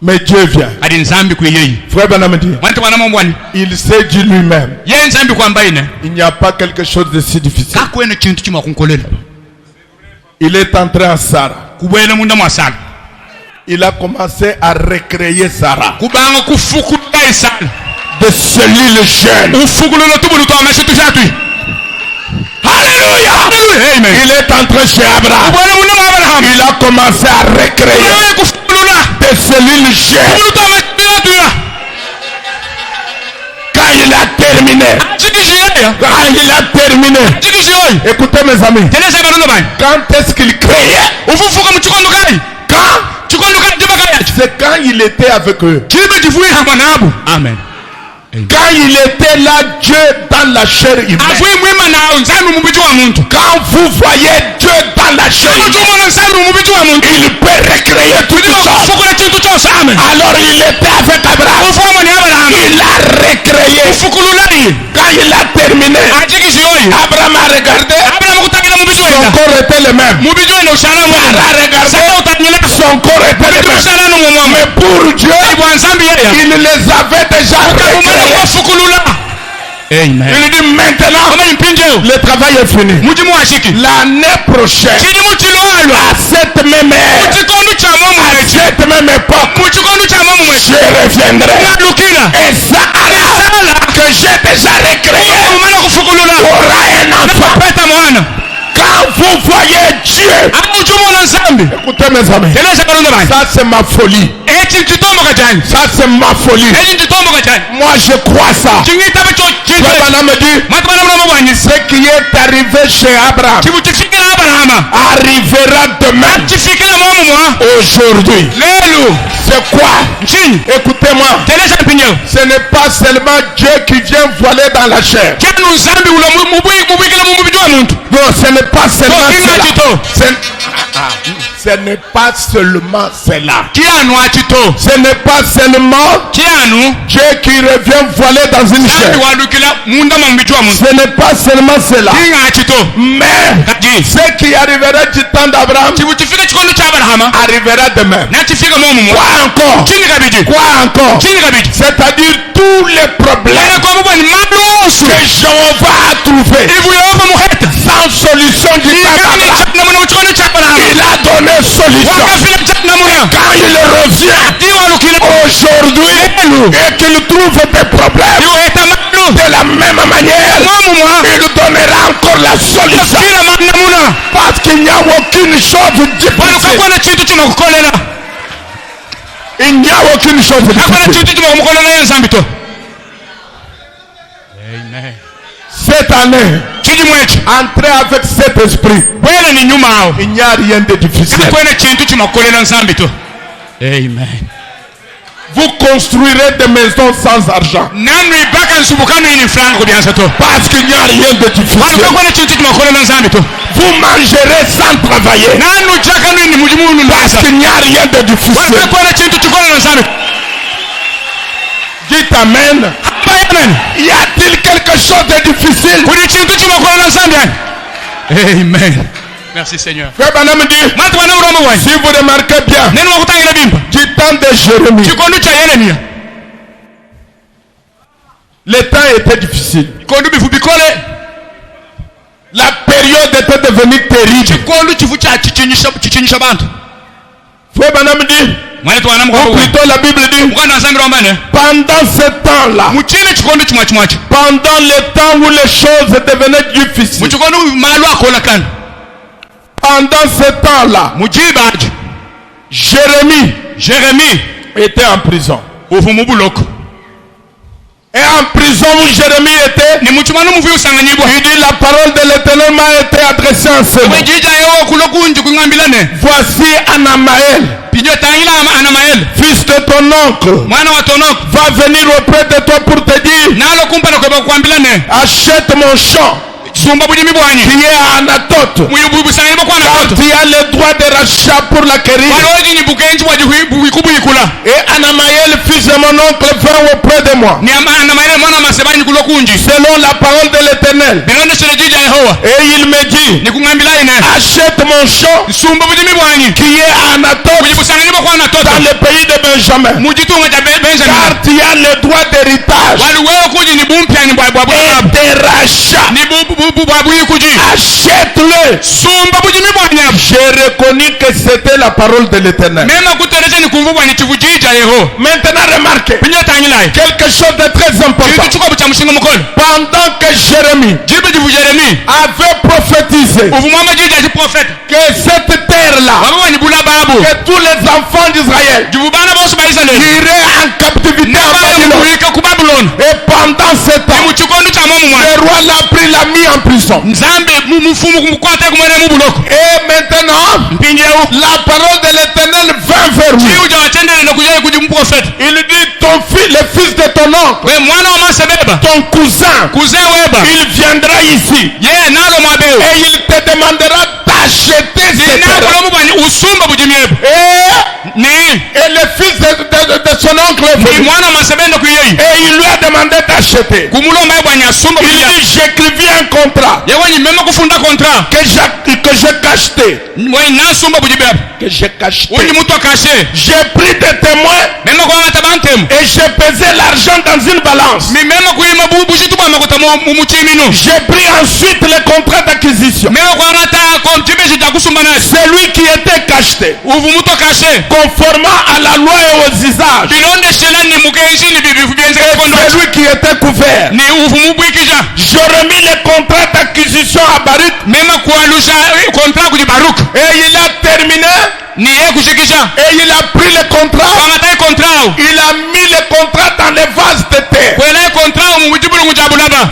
Mais Dieu vient. Frère Branham dit, il s'est dit lui-même, il n'y a pas quelque chose de si difficile. Il est entré en Sarah. Il a commencé à recréer Sarah de cellules jeunes. Alléluia. Il est entré chez Abraham. Il a commencé à recréer des cellules jeunes. Quand il a terminé, écoutez mes amis, quand est-ce qu'il créait? C'est quand il était avec eux. Amen. Quand il était là, Dieu dans la chair humaine. Quand vous voyez Dieu dans la chair humaine, il peut recréer toutes choses. Alors il était avec Abraham. Il a recréé. Quand il a terminé, Abraham a regardé. Son corps était le même. Sarah a regardé. Son corps était le même. Mais pour Dieu, il les avait déjà recréés. Amen. Il dit maintenant, le travail est fini. L'année prochaine, à cette même heure, à cette même époque, je reviendrai. Et ça, que j'ai déjà recréé, aura un enfant. Quand vous voyez Dieu, écoutez mes amis, ça c'est ma folie. Ça c'est ma folie. Moi je crois ça. Me dit, ce qui est arrivé chez Abraham arrivera demain. Aujourd'hui. C'est quoi? Écoutez-moi. Ce n'est pas seulement Dieu qui vient voiler dans la chair. Non, ce n'est pas seulement cela. Ce n'est pas seulement cela. Ce n'est pas seulement Dieu qui revient voiler dans une chair. Ce n'est pas seulement cela. Mais ce qui arrivera du temps d'Abraham arrivera demain. Quoi encore? Quoi encore? C'est-à-dire tous les problèmes que Jéhovah a trouvés sans solution du temps d'Abraham, il a donné solution. Quand il revient aujourd'hui et qu'il trouve des problèmes de la même manière, il donnera encore la solution. Parce qu'il n'y a aucune chose difficile. Il n'y a aucune chose difficile. Amen. Cette année, entrez avec cet esprit. Il n'y a rien de difficile. Amen. Vous construirez des maisons sans argent. Parce qu'il n'y a rien de difficile. Vous mangerez sans travailler. Parce qu'il n'y a rien de difficile. Dites Amen. Y a-t-il quelque chose de difficile? Amen. Merci Seigneur. Frère Branham dit, si vous remarquez bien, du temps de Jérémie, le temps était difficile. La période était devenue terrible. Frère Branham dit, ou plutôt la Bible dit, pendant ce temps-là, pendant le temps où les choses devenaient difficiles, pendant ce temps-là, Jérémie était en prison. Et en prison où Jérémie était, il dit la parole de l'Éternel m'a été adressée en ce moment. Voici Anamaël, fils de ton oncle, va venir auprès de toi pour te dire, achète mon champ qui est à Anatote, car tu as le droit de rachat pour l'acquérir. Et Anamaël, fils de mon oncle, vint auprès de moi selon la parole de l'Éternel. Et il me dit, achète mon champ qui est à Anatote dans le pays de Benjamin, car tu as le droit d'héritage et de rachat. Achète-le. J'ai reconnu que c'était la parole de l'Éternel. Maintenant remarquez quelque chose de très important. Pendant que Jérémie avait prophétisé que cette terre-là, que tous les enfants d'Israël iraient en captivité à Babylone, et pendant ce temps, le roi l'a pris, l'a mis en prison. Et maintenant, la parole de l'Éternel vint vers lui. Il dit, ton fils, le fils de ton oncle, ton cousin, il viendra ici et il te demandera d'acheter cette terre. Et le fils de son oncle est venu, et il lui a demandé d'acheter. Il dit, j'écrivis un contrat que j'ai cacheté. J'ai pris des témoins et j'ai pesé l'argent dans une balance. J'ai pris ensuite le contrat d'acquisition. Celui qui était cacheté, conformément à la loi et aux usages, celui qui était couvert. Je remis le contrat d'acquisition à Baruch, et il a terminé. Et il a pris le contrat. Il a mis le contrat dans les vases de terre.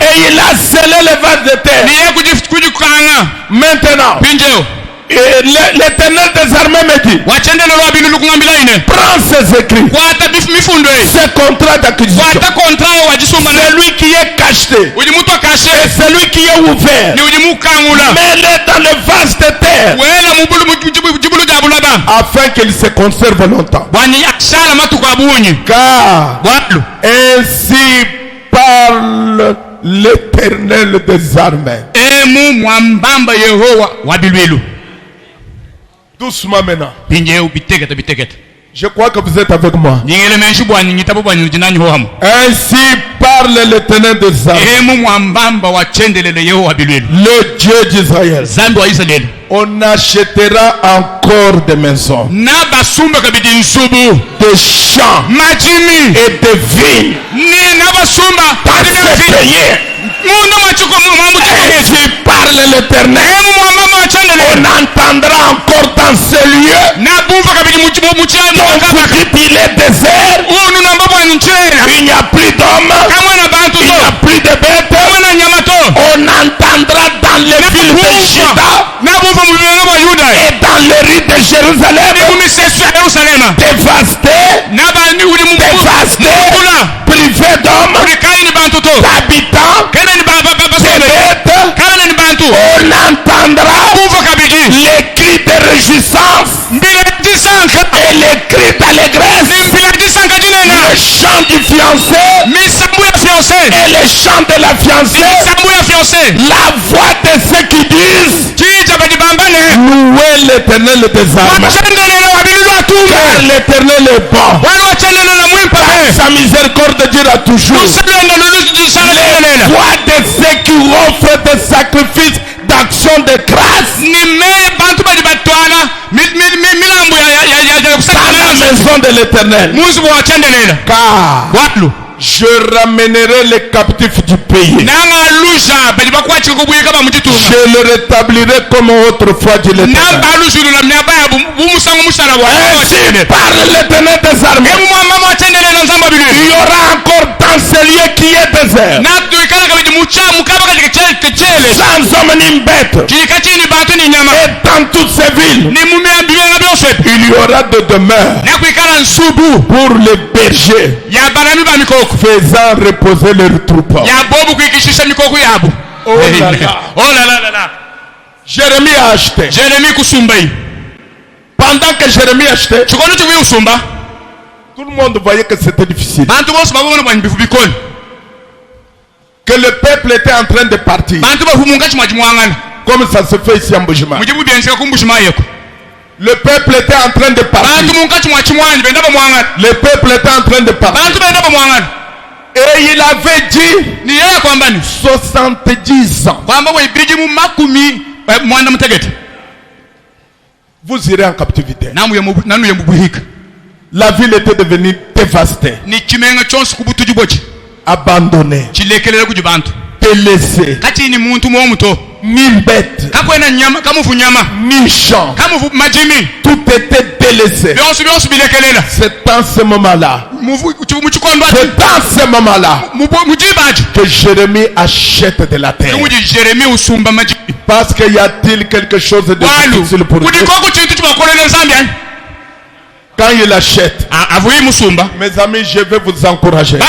Et il a scellé les vases de terre. Maintenant, l'Éternel des armées me dit, prends ces écrits, ce contrat d'acquisition, celui qui est caché et celui qui est ouvert, mets-les dans le vase de terre afin qu'il se conserve longtemps. Car ainsi parle l'Éternel des armées. Doucement maintenant. Je crois que vous êtes avec moi. Ainsi parle l'Éternel des armées, le Dieu d'Israël. On achètera encore des maisons, des champs et des vignes par ce pays. Ainsi parle l'Éternel. On entendra encore dans ce lieu. Donc il est désert. Il n'y a plus d'hommes. Il n'y a plus de bêtes. On entendra dans les villes de Juda et dans les rues de Jérusalem dévastées, privées d'hommes, d'habitants, de bêtes. On entendra les cris de réjouissance et les cris d'allégresse, le chant du fiancé et le chant de la fiancée, la voix de ceux qui disent louez l'Éternel des armées, car l'Éternel est bon, car sa miséricorde dura toujours. Les voix de ceux qui offrent des sacrifices d'action de grâce dans la maison de l'Éternel, car je ramènerai les captifs du pays. Je le rétablirai comme autrefois du l'Éternel. Ainsi parle l'Éternel des armées. Il y aura encore dans ce lieu qui est désert, sans homme ni bête, et dans toutes ces villes, il y aura de demeures pour les bergers, faisant reposer leurs troupeaux. Oh là là. Jérémie a acheté. Pendant que Jérémie achetait, tout le monde voyait que c'était difficile, que le peuple était en train de partir, comme ça se fait ici en Bushima. Le peuple était en train de partir. Le peuple était en train de partir. Et il avait dit 70 ans. Vous irez en captivité. La ville était devenue dévastée, abandonnée, délaissée. Ni bête, ni champ, tout était délaissé. C'est dans ce moment-là, que Jérémie achète de la terre. Parce qu'il y a-t-il quelque chose de difficile pour lui? Quand il achète, mes amis, je vais vous encourager. Je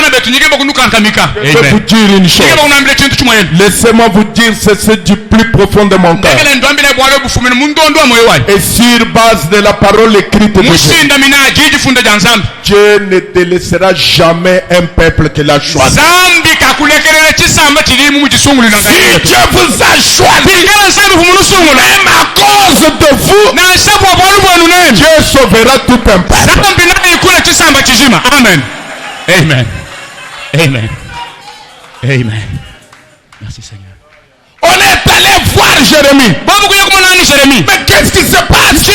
vais vous dire une chose. Laissez-moi vous dire ceci du plus profond de mon cœur. Et sur base de la parole écrite de Dieu, Dieu ne délaissera jamais un peuple qu'il a choisi. Si Dieu vous a choisi, même à cause de vous, Dieu sauvera tout un peuple. Amen. Amen. Amen. Amen. Merci Seigneur. On est allé voir Jérémie. Mais qu'est-ce qui se passe? Tu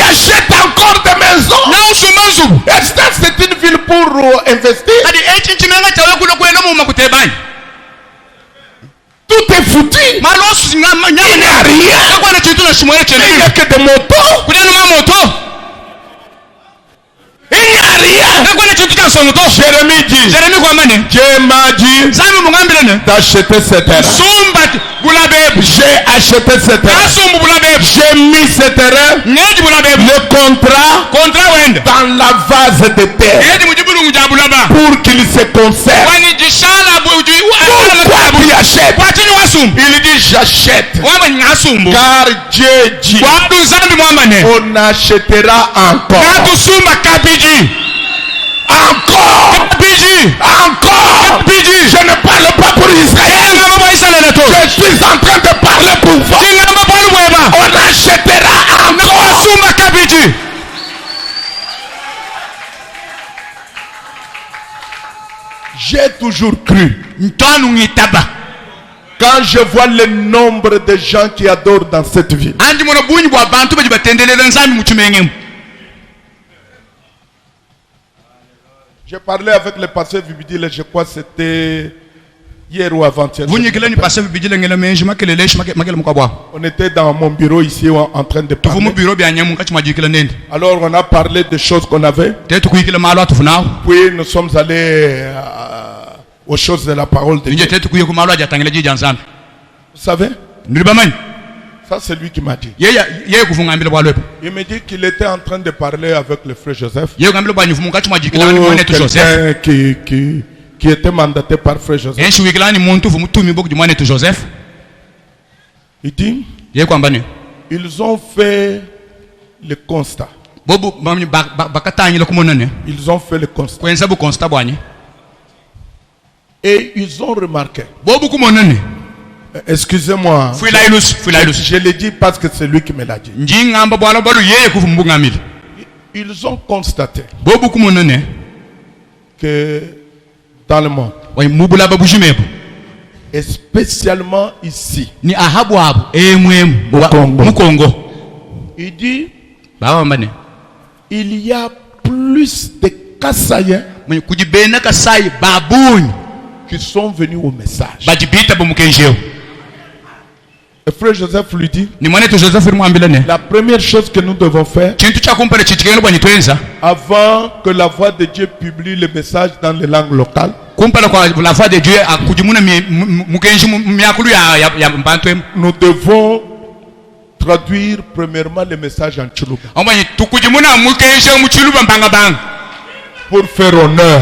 achètes encore des maisons. Est-ce que c'est une ville pour investir? Tout est foutu. Il n'y a rien. Il n'y a que des motos. Il n'y a rien. Jérémie dit, Dieu m'a dit d'acheter cette terre. J'ai acheté cette terre. J'ai mis cette terre, le contrat, dans la vase de terre pour qu'il se conserve. Pourquoi tu achètes? Il dit j'achète car Dieu dit on achètera encore. Encore. Je ne parle pas pour Israël. Je suis en train de parler pour vous. On achètera encore. J'ai toujours cru. Quand je vois le nombre de gens qui adorent dans cette ville, j'ai parlé avec le pasteur Vibidile, je crois que c'était hier ou avant-hier. On était dans mon bureau ici en train de parler. Alors on a parlé des choses qu'on avait. Puis nous sommes allés aux choses de la parole de Dieu. Vous savez? Ça c'est lui qui m'a dit. Il me dit qu'il était en train de parler avec le frère Joseph. Quelqu'un qui était mandaté par frère Joseph. Il dit, ils ont fait le constat. Ils ont fait le constat. Et ils ont remarqué. Excusez-moi. Je l'ai dit parce que c'est lui qui me l'a dit. Ils ont constaté que dans le monde, et spécialement ici, au Congo, il dit il y a plus de Kassaïens qui sont venus au message. Le frère Joseph lui dit, la première chose que nous devons faire, avant que la voix de Dieu publie le message dans les langues locales, nous devons traduire premièrement le message en Tsholuba pour faire honneur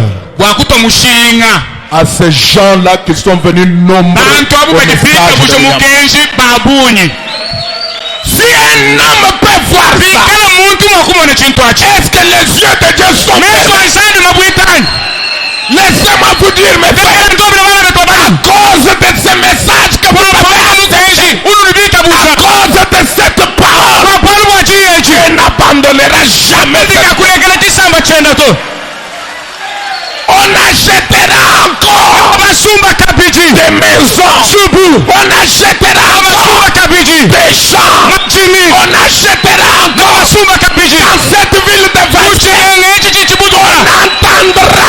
à ces gens-là qui sont venus nombreux au message de Yahweh. Si un homme peut voir ça, est-ce que les yeux de Dieu sont ouverts? Laissez-moi vous dire, mes frères, à cause de ces messages que vous avez entendus, à cause de cette parole, Dieu n'abandonnera jamais. On achètera encore des maisons. On achètera encore des champs. On achètera encore dans cette ville de Vassé. On entendra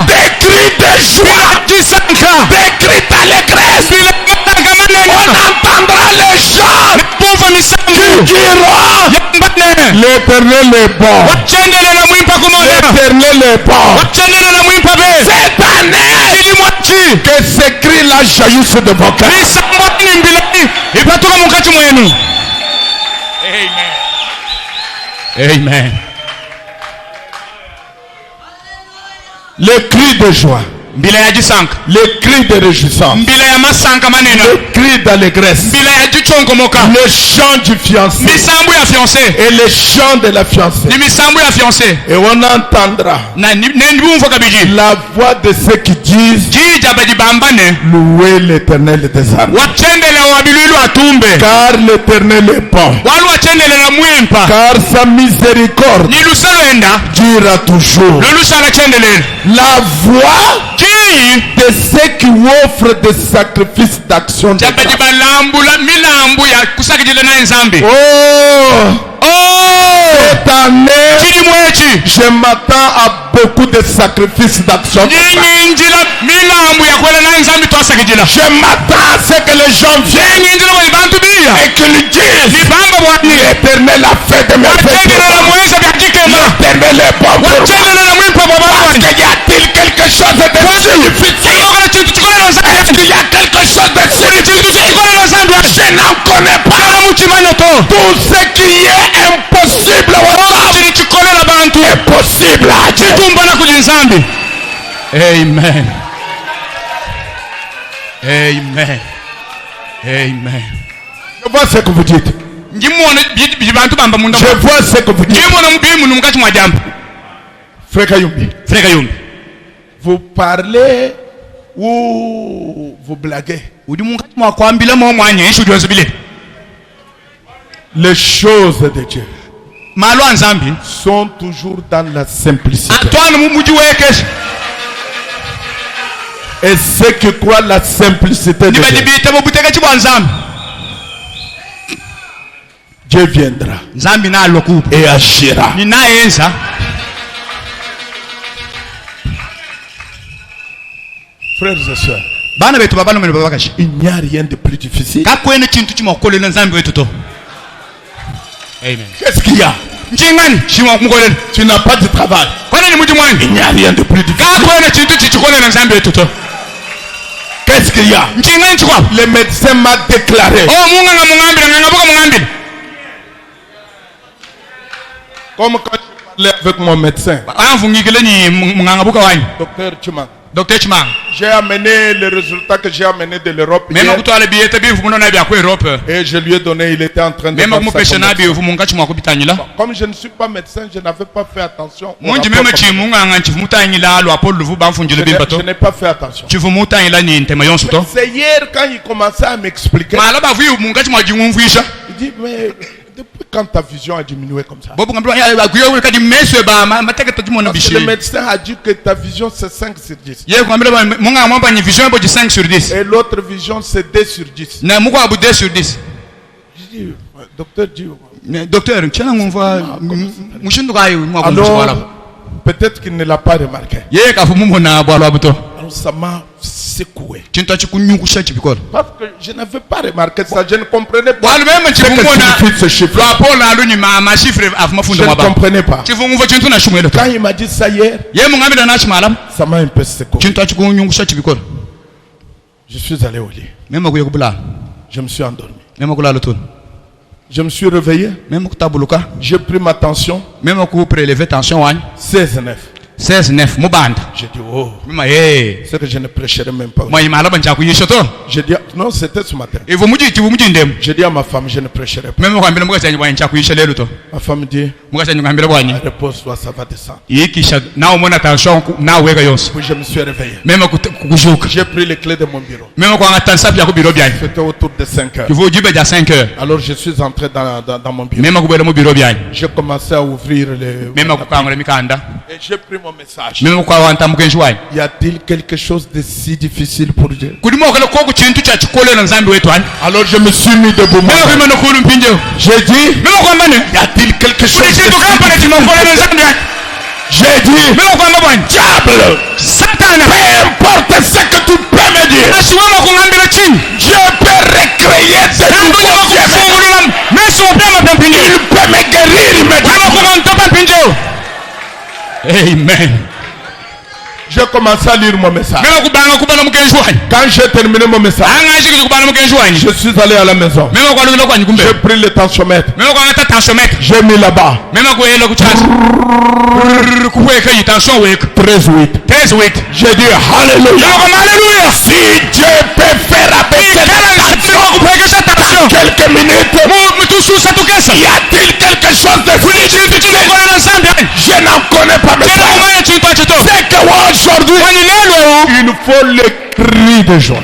des cris de joie, des cris d'allégresse. On entendra les gens qui diront: l'Éternel est bon. L'Éternel est bon. Cette année, que ces cris-là jaillissent de vos cœurs. Amen. Amen. Le cri de joie, le cri de réjouissance, le cri d'allégresse, le chant du fiancé et le chant de la fiancée. Et on entendra la voix de ceux qui disent: louez l'Éternel des armées, car l'Éternel est bon, car sa miséricorde durera toujours. La voix de ceux qui offrent des sacrifices d'action de grâce. Cette année, je m'attends à beaucoup de sacrifices d'action de grâce. Je m'attends à ce que les gens viennent et qu'ils disent: l'Éternel a fait de merveilles. L'Éternel est bon pour moi. Parce qu'il y a-t-il quelque chose de difficile? Est-ce qu'il y a quelque chose de difficile? Je n'en connais pas. Tout ce qui est impossible est possible à Dieu. Amen. Amen. Amen. Je vois ce que vous dites. Je vois ce que vous dites. Frère Kayumbi, vous parlez ou vous blaguez? Les choses de Dieu sont toujours dans la simplicité. Et ceux qui croient la simplicité de Dieu, Dieu viendra et agira. Frères et sœurs, il n'y a rien de plus difficile. Amen. Qu'est-ce qu'il y a? Tu n'as pas de travail. Il n'y a rien de plus difficile. Qu'est-ce qu'il y a? Le médecin m'a déclaré. Comme quand je parlais avec mon médecin, Docteur Chimang, j'ai amené le résultat que j'ai amené de l'Europe hier, et je lui ai donné, il était en train de faire ça. Comme je ne suis pas médecin, je n'avais pas fait attention. Je n'ai pas fait attention. C'est hier quand il commençait à m'expliquer. Il dit: mais depuis quand ta vision a diminué comme ça? Parce que le médecin a dit que ta vision c'est 5 sur 10. Et l'autre vision c'est 2 sur 10. Je dis: docteur dit. Alors, Peut-être qu'il ne l'a pas remarqué. Alors ça m'a secoué. Parce que je n'avais pas remarqué ça, je ne comprenais pas ce que signifie ce chiffre. Je ne comprenais pas. Quand il m'a dit ça hier, ça m'a un peu secoué. Je suis allé au lit. Je me suis endormi. Je me suis réveillé. J'ai pris ma tension. 16,9. 16,9. J'ai dit, oh, c'est que je ne prêcherai même pas. J'ai dit, non, c'était ce matin. J'ai dit à ma femme, je ne prêcherai pas. Ma femme dit, repose-toi, ça va descendre. Puis je me suis réveillé. J'ai pris les clés de mon bureau. C'était autour de 5 heures. Alors je suis entré dans mon bureau. J'ai commencé à ouvrir les... Et j'ai pris mon message. Y a-t-il quelque chose de si difficile pour Dieu? Alors je me suis mis debout. J'ai dit, y a-t-il quelque chose de si difficile? J'ai dit, diable, Satan, peu importe ce que tu peux me dire, Dieu peut recréer de nouveaux dieux. Il peut me guérir immédiatement. Amen. J'ai commencé à lire mon message. Quand j'ai terminé mon message, je suis allé à la maison. J'ai pris le tensiomètre. J'ai mis là-bas. 13,8. J'ai dit Alléluia. Si Dieu peut faire abaisser cette tension quelques minutes, y a-t-il quelque chose de difficile? Je n'en connais pas, mais c'est que aujourd'hui, il faut les cris de joie,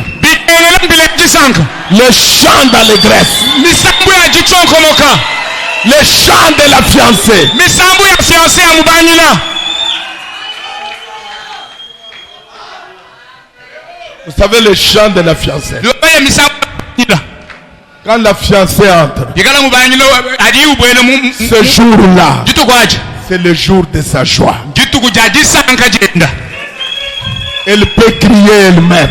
les chants d'allégresse, les chants de la fiancée. Vous savez les chants de la fiancée. Quand la fiancée entre, ce jour-là, c'est le jour de sa joie. Elle peut crier elle-même.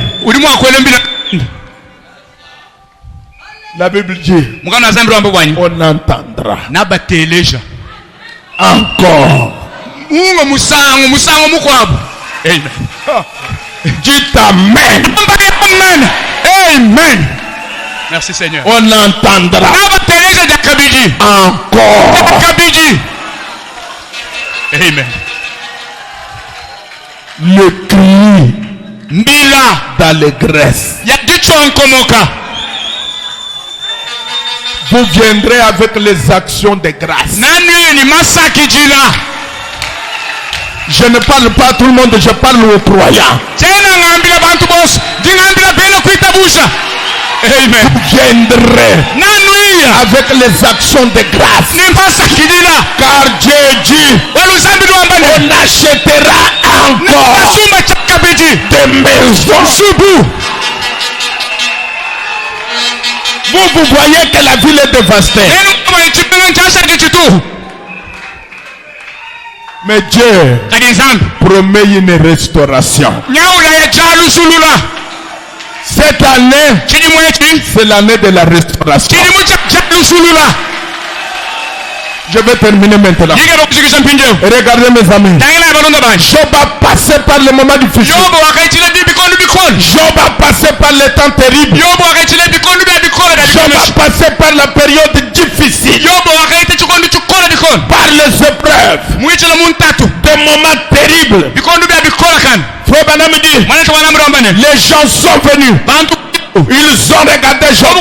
La Bible dit, on entendra encore. Dites amen. Amen. Merci Seigneur. On entendra encore. Amen. Le cri d'allégresse. Vous viendrez avec les actions de grâce. Je ne parle pas à tout le monde, je parle aux croyants. Amen. Vous viendrez avec les actions de grâce. Car Dieu dit, on achètera encore des maisons. Vous voyez que la ville est dévastée. Mais Dieu promet une restauration. Cette année, c'est l'année de la restauration. Je vais terminer maintenant. Regardez mes amis. Job a passé par le moment difficile. Job a passé par les temps terribles. Job a passé par la période difficile. Par les épreuves. Des moments terribles. Frère Branham dit, les gens sont venus. Ils ont regardé Job.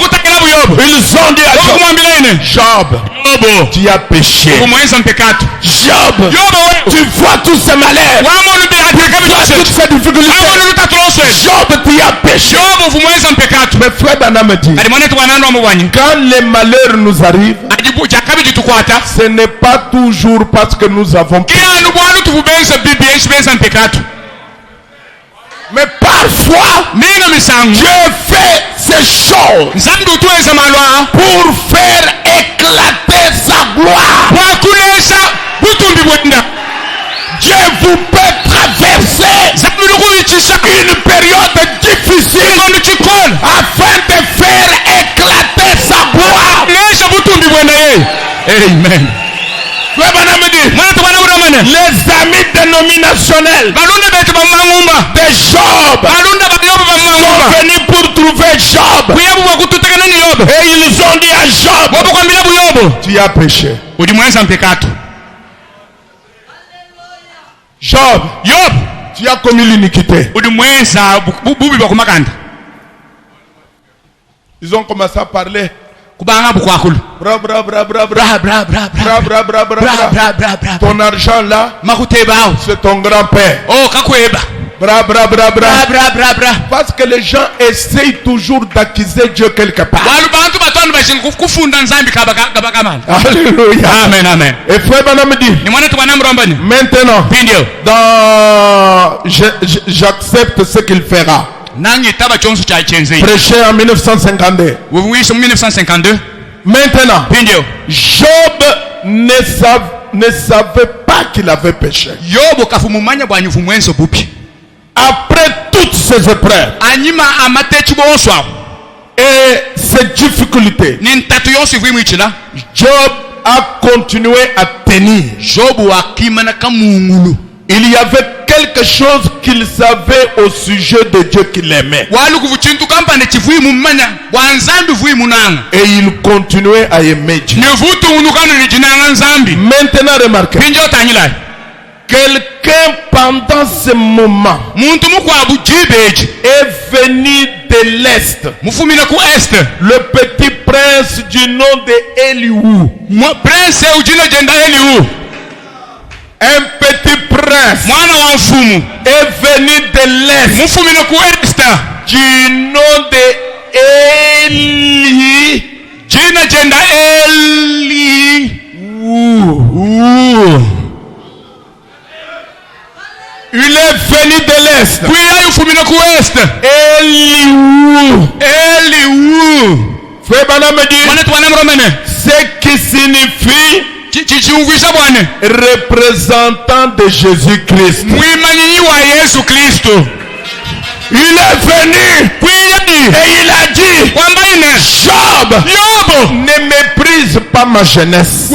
Ils ont dit à Job, Job, tu as péché. Job, tu vois tous ces malheurs. Tu vois toutes ces difficultés. Job, tu as péché. Mais frère Branham dit, quand les malheurs nous arrivent, ce n'est pas toujours parce que nous avons péché. Mais parfois, Dieu fait ces choses pour faire éclater sa gloire. Dieu vous peut traverser une période difficile afin de faire éclater sa gloire. Amen. Les amis dénominationnels de Job sont venus pour trouver Job. Et ils ont dit à Job, tu as péché. Job, tu as commis l'iniquité. Ils ont commencé à parler. Ton argent là, c'est ton grand-père. Parce que les gens essayent toujours d'accuser Dieu quelque part. Alléluia. Amen, amen. Et frère Branham dit, maintenant, j'accepte ce qu'il fera. Prêché en 1952. Maintenant, Job ne savait pas qu'il avait péché. Après toutes ces épreuves et ces difficultés, Job a continué à tenir. Il y avait quelque chose qu'il savait au sujet de Dieu qu'il aimait. Et il continuait à aimer Dieu. Maintenant, remarquez. Quelqu'un pendant ce moment est venu de l'Est. Le petit prince du nom de Elihu. Un petit prince est venu de l'Est du nom de Eli. Il est venu de l'Est. Elihu. Frère Branham dit, ce qui signifie représentant de Jésus-Christ. Il est venu et il a dit, Job, ne méprise pas ma jeunesse.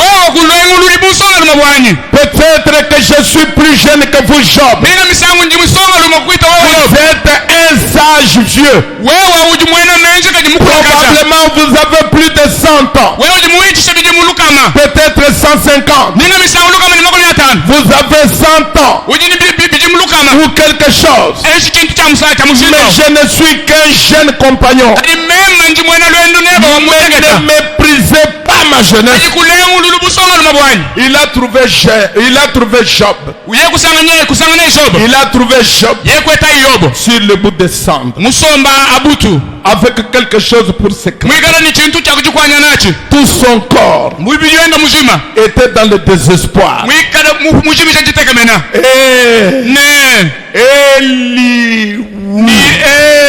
Peut-être que je suis plus jeune que vous, Job. Vous êtes un sage vieux. Probablement vous avez plus de 100 ans. Peut-être 150. Vous avez 100 ans ou quelque chose. Mais je ne suis qu'un jeune compagnon. Ne méprisez pas ma jeunesse. Il a trouvé Job. Il a trouvé Job sur le bout des cendres, avec quelque chose pour s'éclater. Tout son corps était dans le désespoir.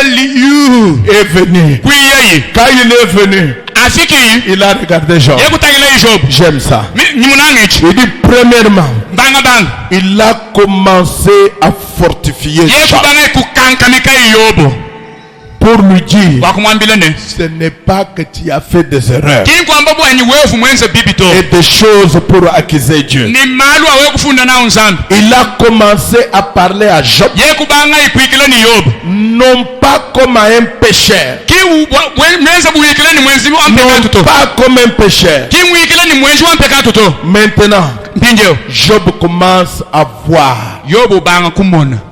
Elihu est venu. Quand il est venu, il a regardé Job. J'aime ça. Il dit premièrement, il a commencé à fortifier Job pour lui dire, ce n'est pas que tu as fait des erreurs et des choses pour accuser Dieu. Il a commencé à parler à Job non pas comme à un pécheur, non pas comme un pécheur. Maintenant, Job commence à voir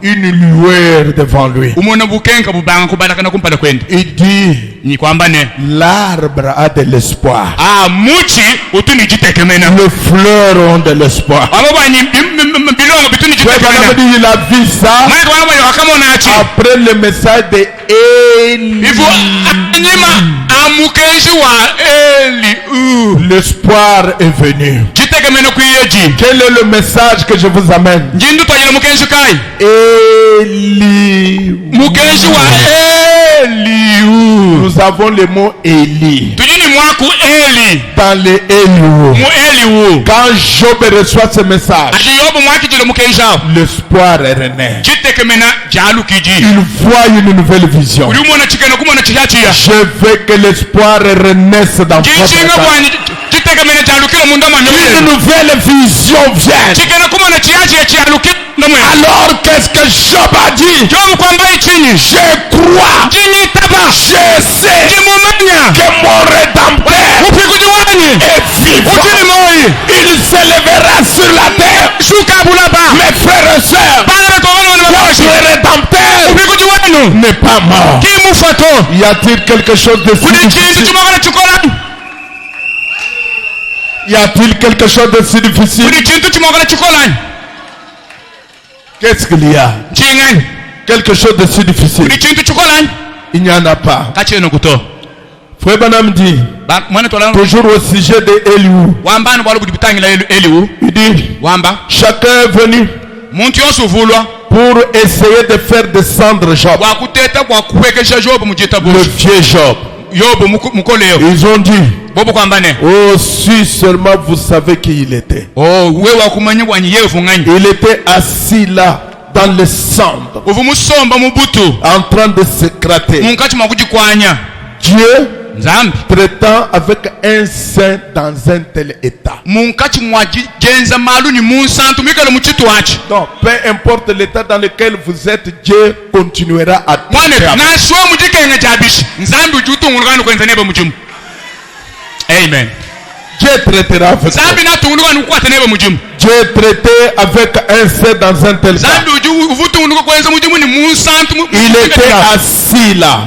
une lueur devant lui. Il dit, l'arbre a de l'espoir. Le fleur ont de l'espoir. Il a vu ça après le message de Eli. L'espoir est venu. Quel est le message que je vous amène? Elihu. Nous avons le mot Eli. dans les Eliou. Quand Job reçoit ce message, l'espoir est rené. Il voit une nouvelle vision. Je veux que l'espoir renaisse dans votre vie. Une nouvelle vision vient. Alors qu'est-ce que Job a dit? Je crois, je sais que mon rédempteur est vivant. Il s'élèvera sur la terre. Mes frères et sœurs, votre rédempteur n'est pas mort. Y a-t-il quelque chose de si difficile? Y a-t-il quelque chose de si difficile? Qu'est-ce qu'il y a? Quelque chose de si difficile? Il n'y en a pas. Frère Branham dit, toujours au sujet de Eliou, il dit, chacun est venu pour essayer de faire descendre Job, le vieux Job. Ils ont dit, oh, si seulement vous savez qui il était. Il était assis là dans le centre, en train de se gratter. Dieu traitant avec un saint dans un tel état. Donc, peu importe l'état dans lequel vous êtes, Dieu continuera à traiter. Amen. Dieu traitera avec vous. Dieu traitait avec un saint dans un tel cas. Il était assis là.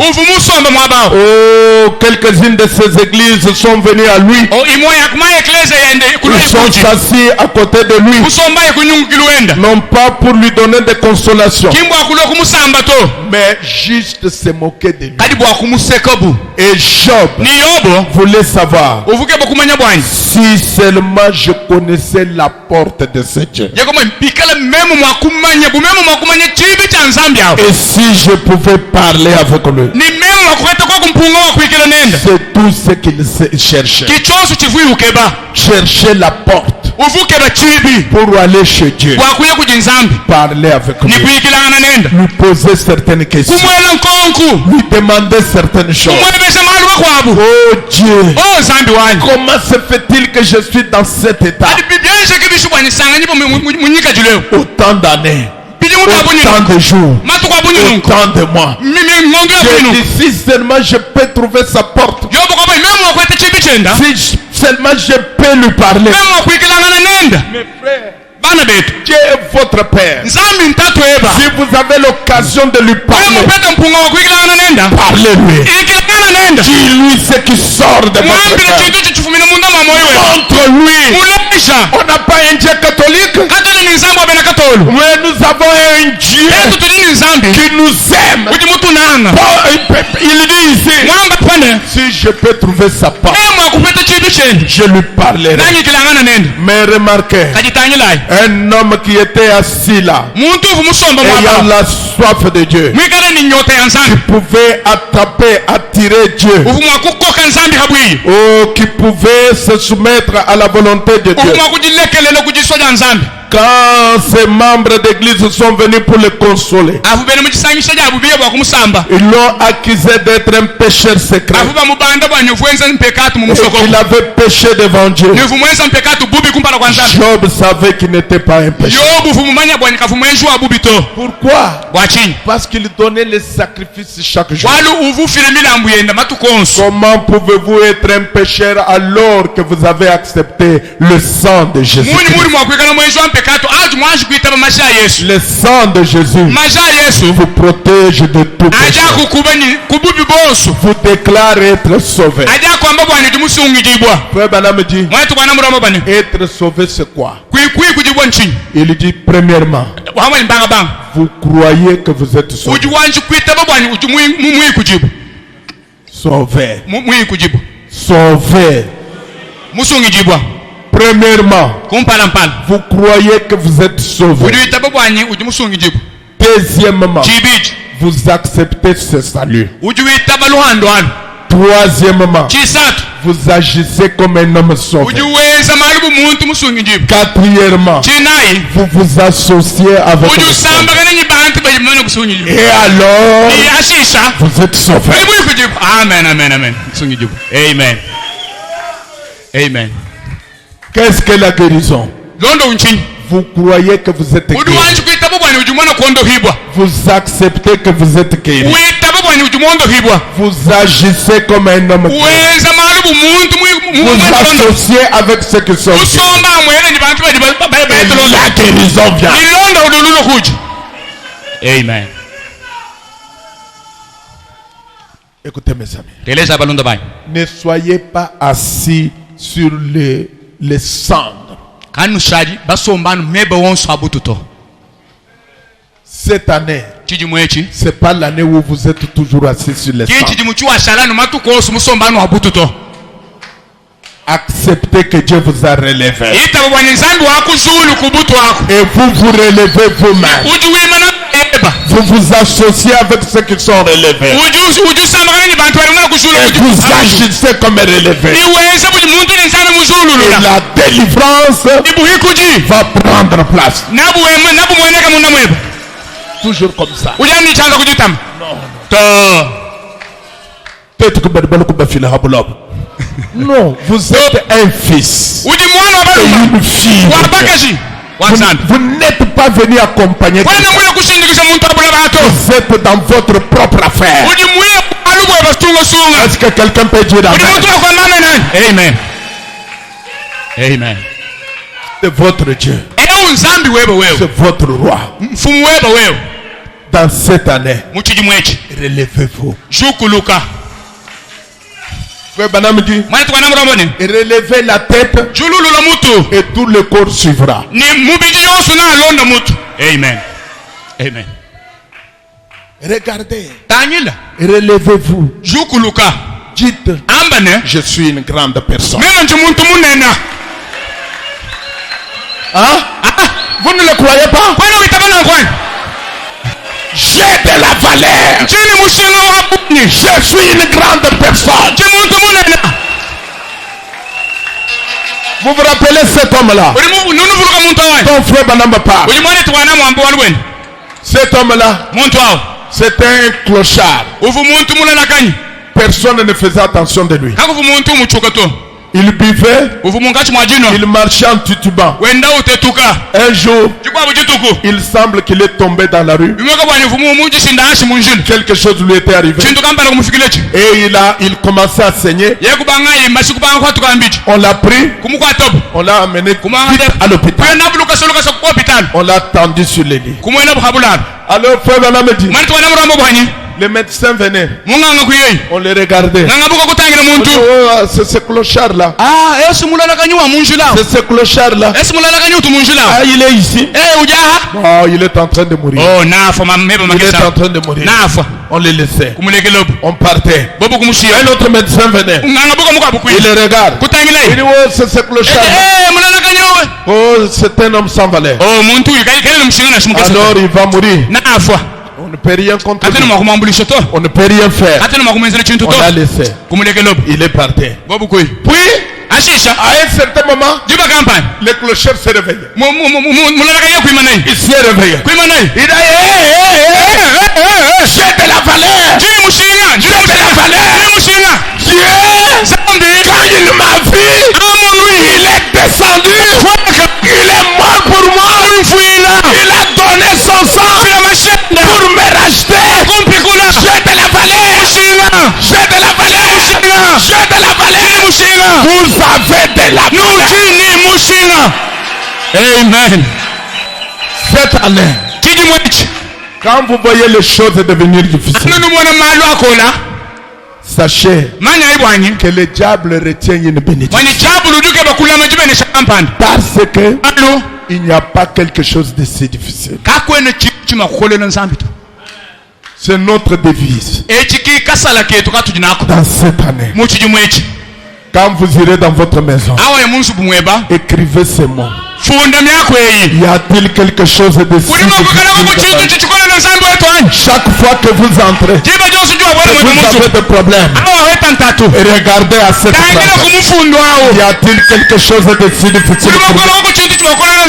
Oh, quelques-unes de ces églises sont venues à lui. Ils sont assis à côté de lui. Non pas pour lui donner des consolations, mais juste se moquer de lui. Et Job voulait savoir si seulement je connaissais la porte de ce Dieu. Et si je pouvais parler avec lui. C'est tout ce qu'il cherchait. Chercher la porte pour aller chez Dieu. Parler avec lui. Lui poser certaines questions. Lui demander certaines choses. Oh Dieu, comment se fait-il que je suis dans cet état? Autant d'années, autant de jours, autant de mois. J'ai dit, si seulement je peux trouver sa porte, si seulement je peux lui parler. Mes frères, Dieu est votre Père. Si vous avez l'occasion de lui parler, parlez-lui. Dis-lui ce qui sort de votre cœur. Montre-lui. On n'a pas un Dieu catholique, mais nous avons un Dieu qui nous aime. Il dit ici, si je peux trouver sa porte, je lui parlerai. Mais remarquez, un homme qui était assis là, ayant la soif de Dieu, qui pouvait attraper, attirer Dieu, qui pouvait se soumettre à la volonté de Dieu. Quand ces membres d'église sont venus pour le consoler, ils l'ont accusé d'être un pécheur secret. Il avait péché devant Dieu. Job savait qu'il n'était pas un pécheur. Pourquoi? Parce qu'il donnait les sacrifices chaque jour. Comment pouvez-vous être un pécheur alors que vous avez accepté le sang de Jésus? Le sang de Jésus vous protège de tout péché. Vous déclare être sauvé. Frère Branham dit, être sauvé c'est quoi? Il dit premièrement, vous croyez que vous êtes sauvé. Sauvé. Sauvé. Premièrement, vous croyez que vous êtes sauvé. Deuxièmement, vous acceptez ce salut. Troisièmement, vous agissez comme un homme sauvé. Quatrièmement, vous vous associez avec le sauvé. Et alors, vous êtes sauvé. Amen, amen, amen. Amen. Amen. Qu'est-ce que la guérison? Vous croyez que vous êtes guéri. Vous acceptez que vous êtes guéri. Vous agissez comme un homme guéri. Vous associez avec ceux qui sont guéris. La guérison vient. Amen. Écoutez mes amis. Ne soyez pas assis sur les cendres. Cette année, c'est pas l'année où vous êtes toujours assis sur les cendres. Acceptez que Dieu vous a relevé. Et vous vous relevez vous-même. Vous vous associez avec ceux qui sont relevés. Et vous agissez comme relevés. Et la délivrance va prendre place. Toujours comme ça. Non, vous êtes un fils et une fille. Vous n'êtes pas venu accompagner. Vous êtes dans votre propre affaire. Est-ce que quelqu'un peut dire amen? Amen. Amen. C'est votre Dieu. C'est votre roi. Dans cette année, relevez-vous. Relevez la tête et tout le corps suivra. Amen. Amen. Regardez. Relevez-vous. Dites, je suis une grande personne. Hein? Vous ne le croyez pas? J'ai de la valeur. Je suis une grande personne. Vous vous rappelez cet homme-là? Ton frère Banamba part. Cet homme-là, c'était un clochard. Personne ne faisait attention de lui. Il buvait, il marchait en titubant. Un jour, il semble qu'il est tombé dans la rue. Quelque chose lui était arrivé. Et il commençait à saigner. On l'a pris, on l'a amené à l'hôpital. On l'a tendu sur le lit. Alors, frère Bana me dit, les médecins venaient, on les regardait. Oh, c'est ce clochard là. C'est ce clochard là. Ah, il est ici. Oh, il est en train de mourir. Il est en train de mourir. On le laissait. On partait. Un autre médecin venait. Il le regarde. Il dit, oh, c'est ce clochard là. Oh, c'est un homme sans valeur. Alors il va mourir. On ne peut rien contre lui. On ne peut rien faire. On l'a laissé. Il est parti. Puis, à un certain moment, le clochard s'est réveillé. Il s'est réveillé. Il a dit, j'ai de la valeur. J'ai de la valeur. Dieu, quand il m'a vu, il est descendu. Il est mort pour moi. Il a donné son sang pour me racheter. J'ai de la valeur. J'ai de la valeur. J'ai de la valeur. Vous avez de la valeur. Amen. Cette année, quand vous voyez les choses devenir difficiles, sachez que le diable retient une bénédiction. Parce que il n'y a pas quelque chose de si difficile. C'est notre devise dans cette année. Quand vous irez dans votre maison, écrivez ces mots. Y a-t-il quelque chose de si difficile? Chaque fois que vous entrez, que vous avez des problèmes, Et regardez à cette place. Y a-t-il quelque chose de si difficile pour vous?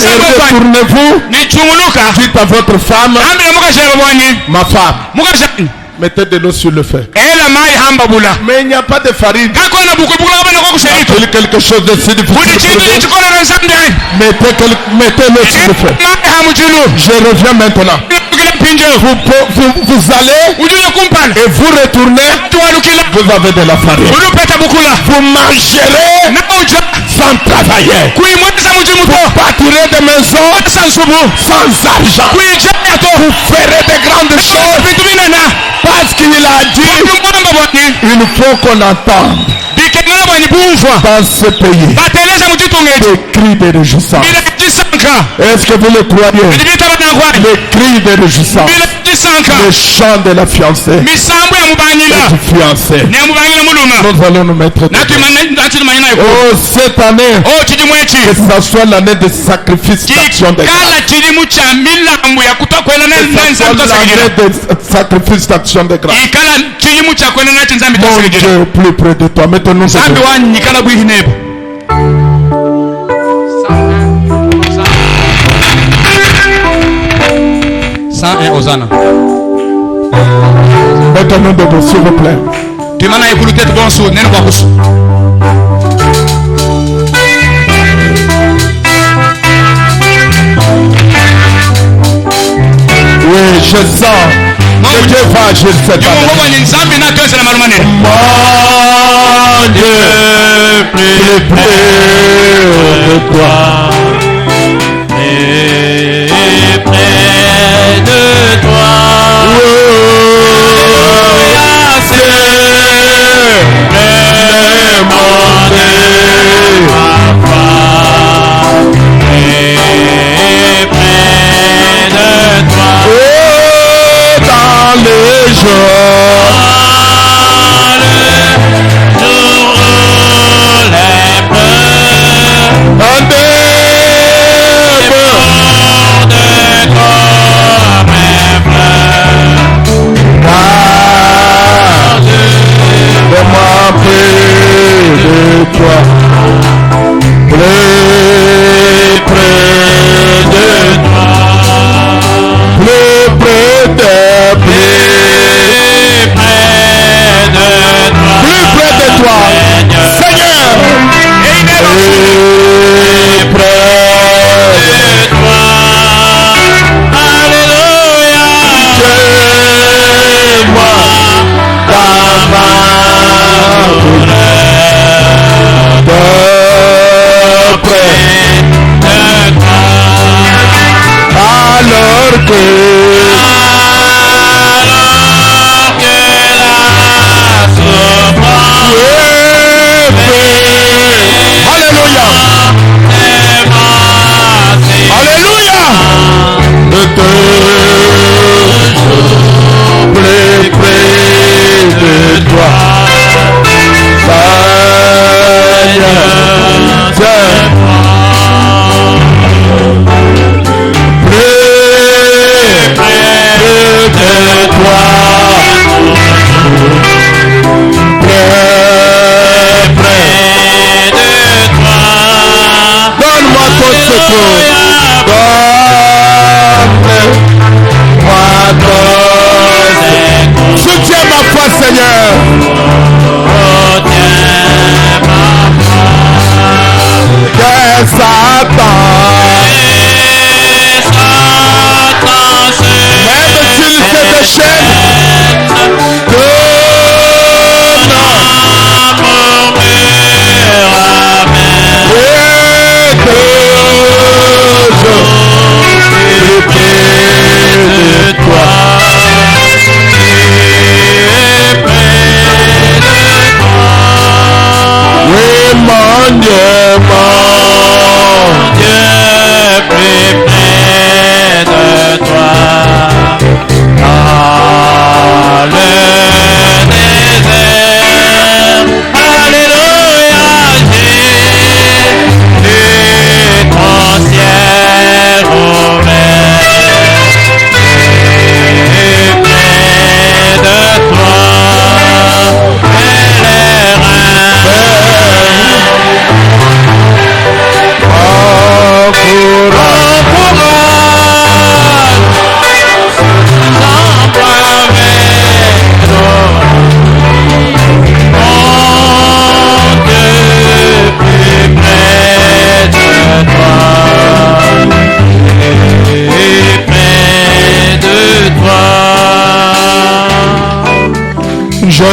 Et retournez-vous. Dites à votre femme, ma femme, mettez de l'eau sur le feu. Mais il n'y a pas de farine. Y a-t-il quelque chose de si difficile pour vous? Mettez l'eau sur le feu. Je reviens maintenant. Vous allez et vous retournez. Vous avez de la farine. Vous marcherez sans travailler. Vous partirez de maison sans argent. Vous ferez de grandes choses parce qu'il a dit il faut qu'on entende dans ce pays des cris de réjouissance. Est-ce que vous le croyez? Les cris de réjouissance, le chant de la fiancée et du fiancé. Nous allons nous mettre dedans. Oh, cette année, que ce soit l'année de sacrifice d'action de grâce. L'année de sacrifice d'action de grâce. Mon Dieu, plus près de toi. Mettons-nous dedans. Hosanna. Mettons-nous debout, s'il vous plaît. Oui, je sens que Dieu va agir cette année. Mon Dieu, plus près de toi. Près de toi. Près Je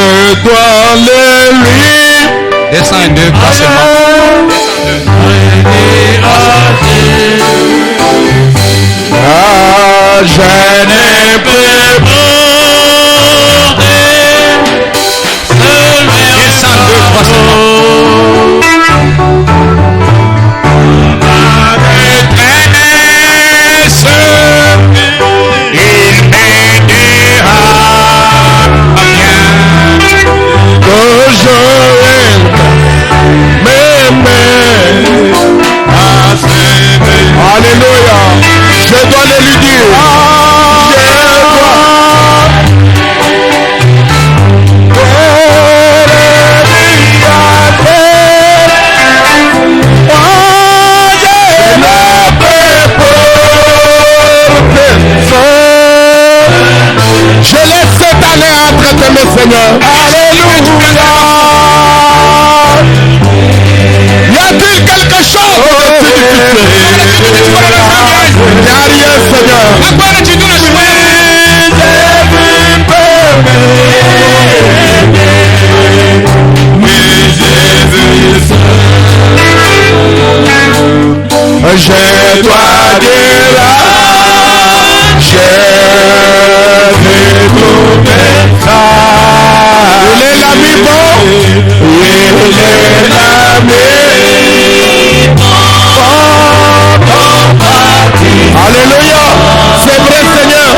dois le lui. Descends un deux, pas seulement. Ah, je n'ai plus porté. Descends deux, pas seulement. Ma détresse, il m'aidera bien. Que je m'aimer. Alléluia. Je dois le lui dire. Je laisse cette année entre tes mains, Seigneur. Alléluia. Y a-t-il quelque chose de plus difficile? Il n'y a rien, Seigneur. Je dois dire j'ai trouvé ça. Il est l'ami bon. Il est l'ami bon. Alléluia. C'est vrai, Seigneur.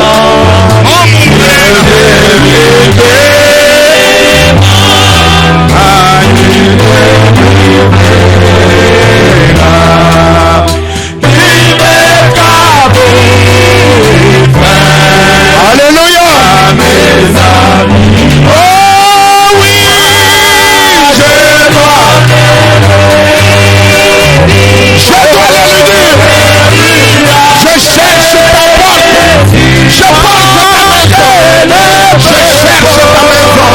Alléluia. Oh oui, je dois le dire. Je cherche ta porte. Je porte ta maison. Je cherche ta maison.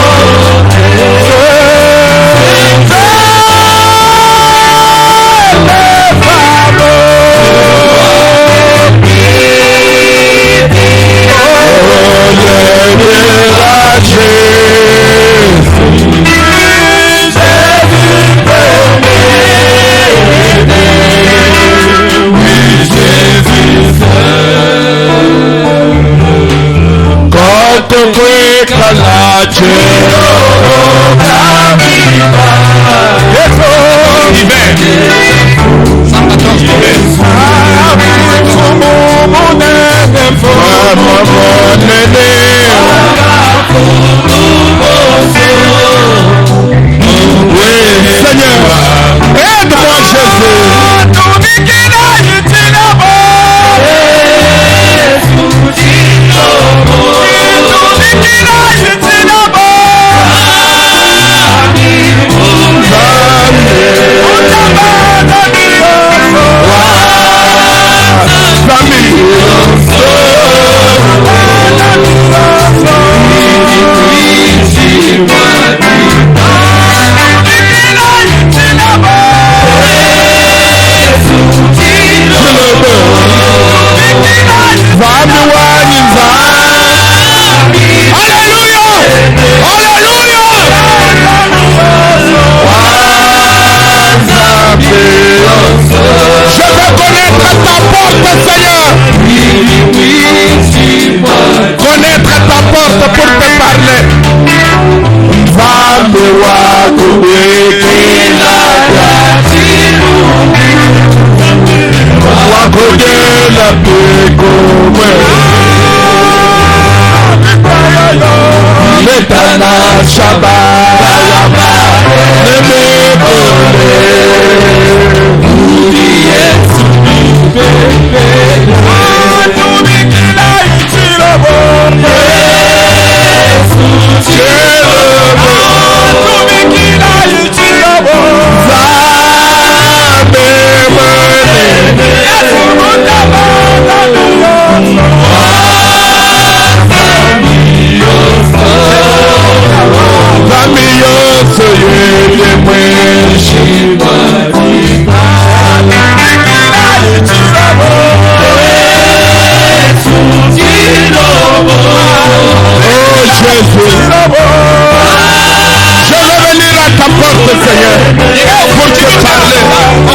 Jésus.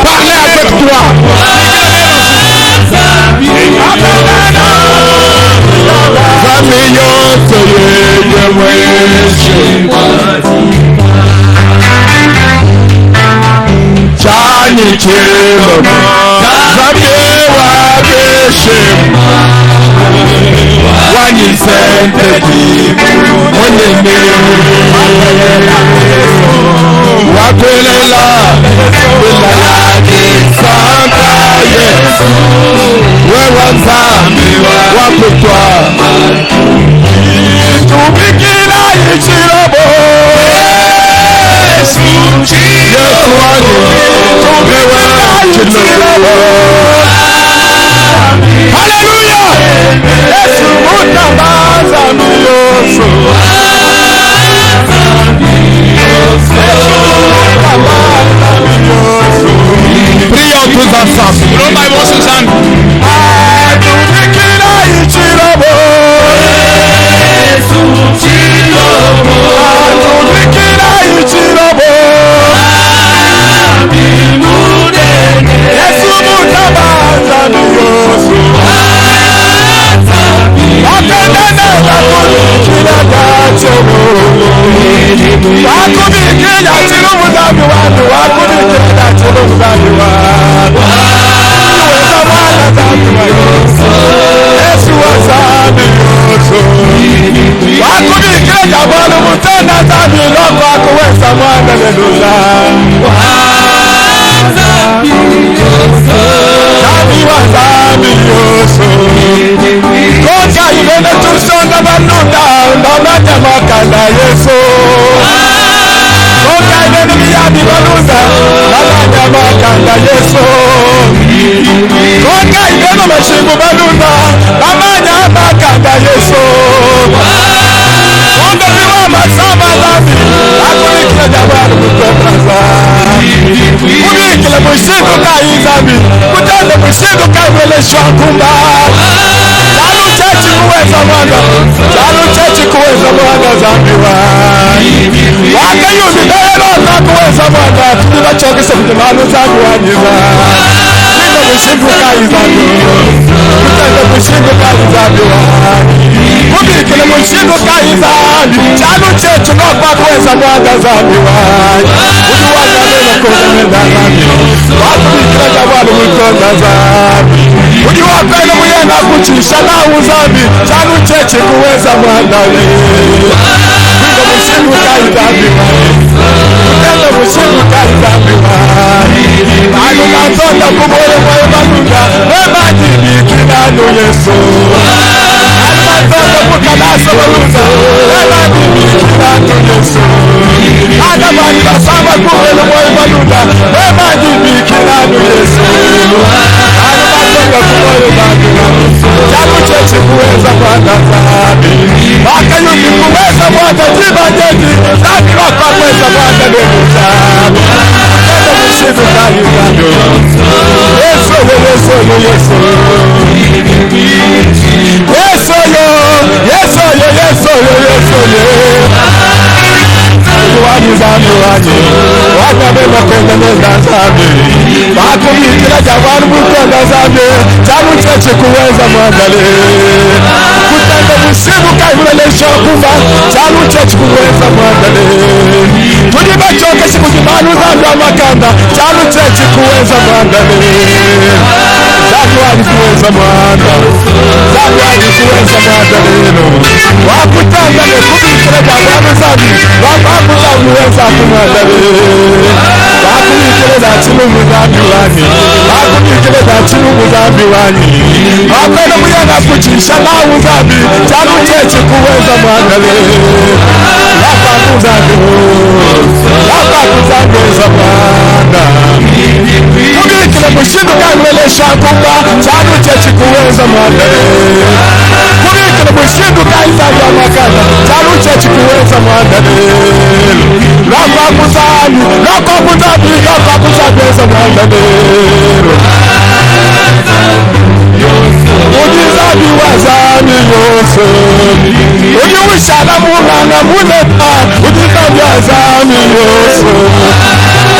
Parlez avec toi. Prions tous ensemble.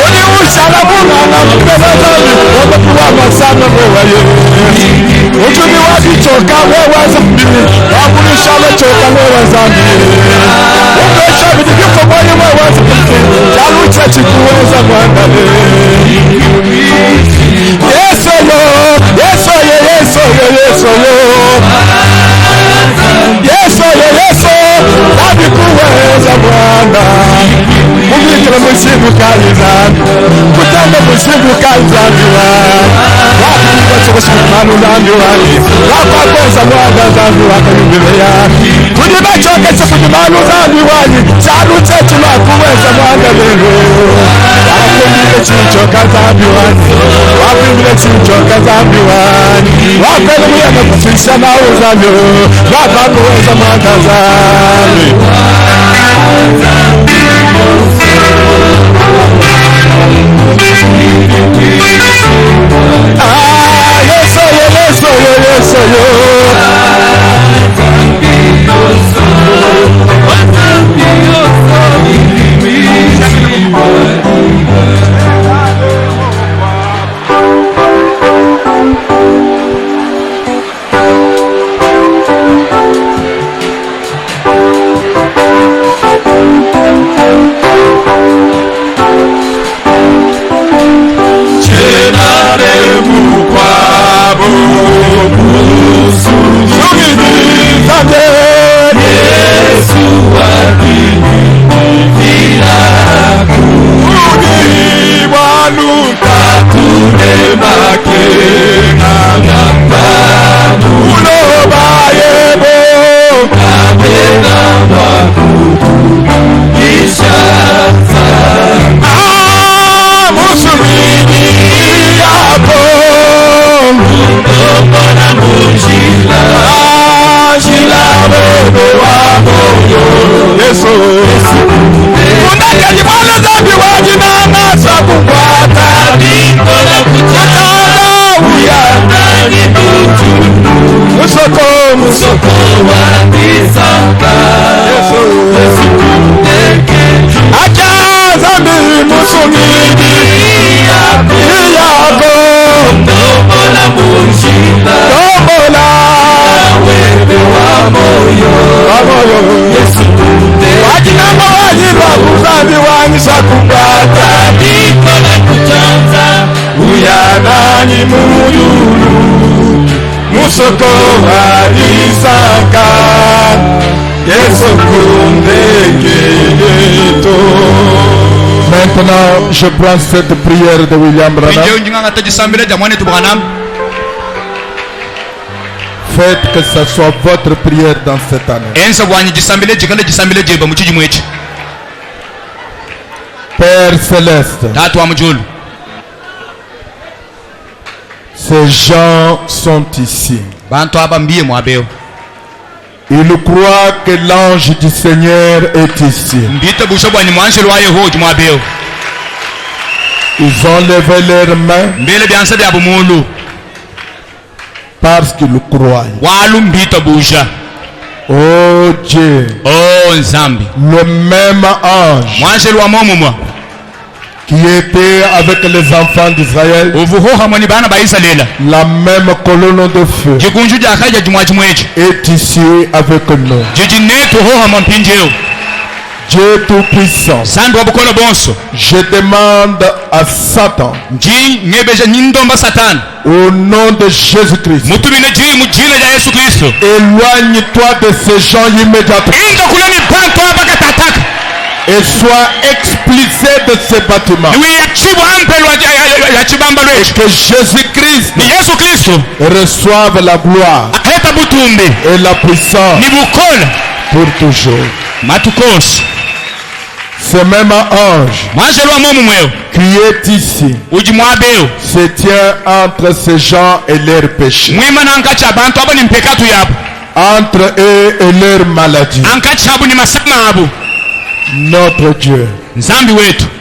Odi ushalamuna na mpelezoni wakuwa masana wewaye ujumi wakichoka wewa zambi wakulishale choka wewa zambi ukesha bidikiko mwenye wewa zambi jalu chechi kuweza mwandale yeso yo yeso yo yeso yo yeso yo yeso yo yeso zabi kuweza mwanda mumikile musibu kalizani kutanda musibu kalizani wani wachokoshimanu nami wani wapakweza mwanda zambi wakayumbileya kudibachokeche kudimanu zambi wani chalu chechi makuweza mwanda lelo wakumbile chichoka zambi wani wakumbile chichoka zambi wani wakwele muyana kufisha na uzambi wapakweza mwanda zambi Maintenant, je prends cette prière de William Branham. Faites que ce soit votre prière dans cette année. Père Céleste, ces gens sont ici. Ils croient que l'ange du Seigneur est ici. Ils ont levé leurs mains parce qu'ils croient. Oh Dieu, le même ange qui était avec les enfants d'Israël, la même colonne de feu est ici avec nous. Dieu Tout-Puissant, je demande à Satan, au nom de Jésus-Christ, éloigne-toi de ces gens immédiatement et sois expulsé de ces bâtiments. Et que Jésus-Christ reçoive la gloire et la puissance pour toujours. Ce même ange qui est ici se tient entre ces gens et leurs péchés, entre eux et leurs maladies. Notre Dieu,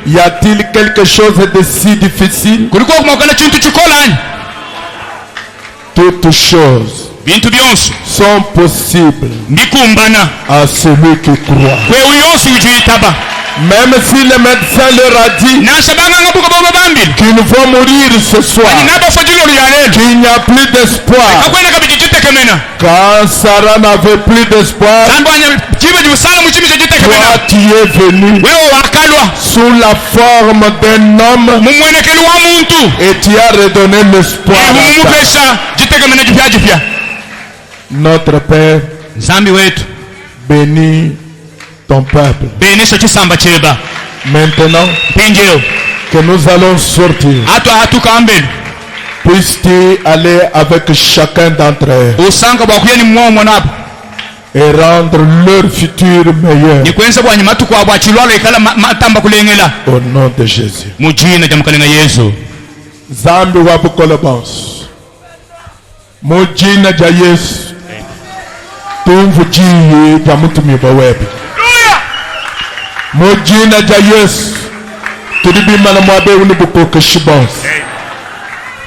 y a-t-il quelque chose de si difficile? Toutes choses sont possibles à celui qui croit. Même si le médecin leur a dit qu'ils vont mourir ce soir, qu'il n'y a plus d'espoir. Quand Sarah n'avait plus d'espoir, toi tu es venu sous la forme d'un homme et tu as redonné l'espoir à Sarah. Notre Père, bénis ton peuple. Maintenant que nous allons sortir, puisses-tu aller avec chacun d'entre eux et rendre leur futur meilleur. Au nom de Jésus. Zambi wa bukolobons. Mujina ja Yesu. Tumvujiye kwa mutumiba webi. Mujina ja Yesu. Tudibima na mwabe unibukoke shibons.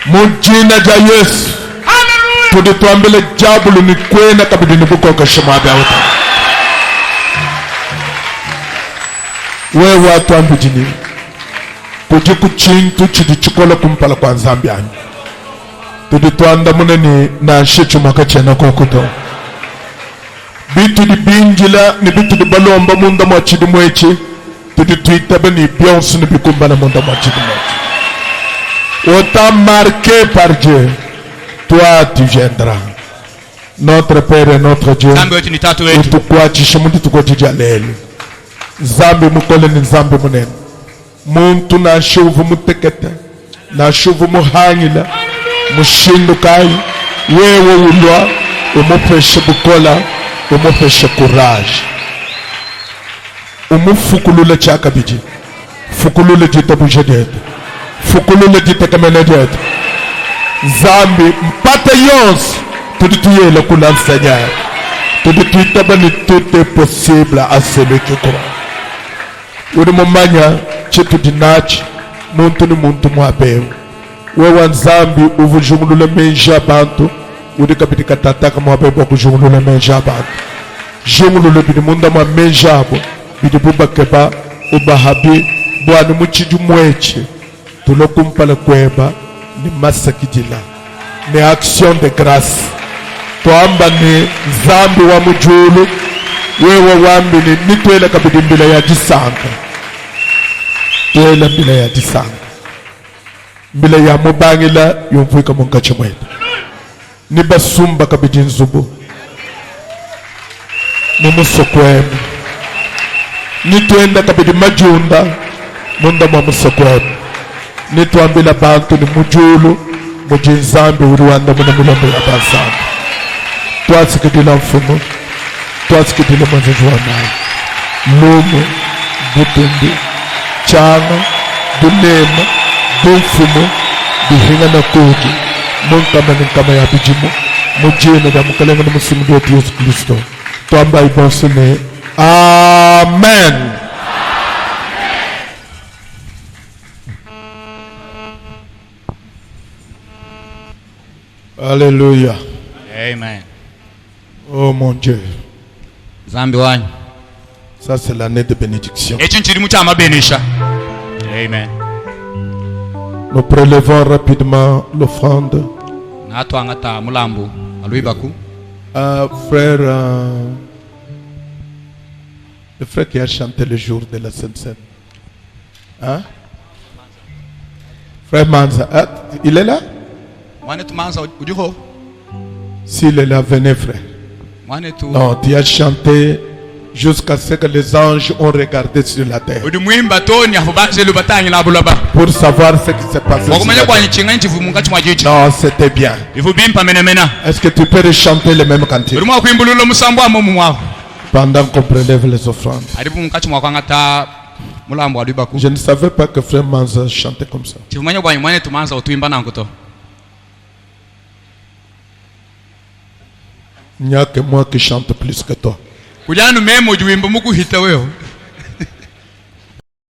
Mujina ja Yesu. Tudituambile jabulu ni kwena kabidi nibukoke shimabe auta. We watu ambujini. Kujiku chintu chidichikola kumpala kwa Zambiani. Tudituanda muneni na shichu makachena kokuto. Bitu di binjila ni bitu di balomba munda mwachidi mwechi. Tudituitaba ni bionsu ni bikumba na munda mwachidi mwechi. Autant marqué par Dieu, toi tu viendras. Notre Père et notre Dieu. Utukwachi shimundi tukwachi jaleli. Zambi mukole ni zambi muneni. Muntu na shuvu mutekete. Na shuvu muhangila. Mushindukai. Wewe ulwa. Umupeshe bukola. Umupeshe courage. Umufukulule chaka biji. Fukulule jita bujedetu. Fukulule jita kamenedetu. Zambi mpate yonsi. Tudituye le kula Seigneur. Tudituitabani tout est possible à celui qui croit. Uri mumanya chitu dinachi. Muntu ni muntu mwabeu. Wewe Nzambi uvujumulule menja bantu. Uri kabitika tataka mwabeu wakujumulule menja bantu. Jumulule bidi munda mwa menja abo. Bidi buba keba ubahabi. Bwani muchiju mweche. Tulokumpala kweba ni masakidila. Ni action de grâce. Tuamba ni Zambi wa mujulu. Wewe wambi ni nituela kabidi mbila ya jisanga. Tuela mbila ya jisanga. Mbila ya mubangila yumvuika mungache mweta. Ni basumba kabidi nzubu. Ni musokwemu. Nituenda kabidi majunda. Munda mwa musokwemu. Nituambila bantu ni mujulu. Mujinzambi uruwanda muna milambo ya bazambi. Twasikidila mfumu. Twasikidila mwanzaji wa nai. Lumu. Butumbi. Changa. Dunema. Dumfumu. Bihinga na kuji. Munkama ninkama ya bijimu. Mujina ya mukalenga na musimu wetu Yesu Kristo. Tuamba ibonsune. Amen. Alléluia. Amen. Oh mon Dieu. Zambi wanyu. Ça c'est l'année de bénédiction. Amen. Nous prélevons rapidement l'offrande. Frère, le frère qui a chanté le jour de la Sainte Seine. Hein? Frère Manza, il est là? S'il est là, venez frère. Non, tu as chanté jusqu'à ce que les anges ont regardé sur la terre. Pour savoir ce qui s'est passé sur la terre. Non, c'était bien. Est-ce que tu peux chanter les mêmes cantiques pendant qu'on prélève les offrandes? Je ne savais pas que frère Manza chantait comme ça. Il n'y a que moi qui chante plus que toi.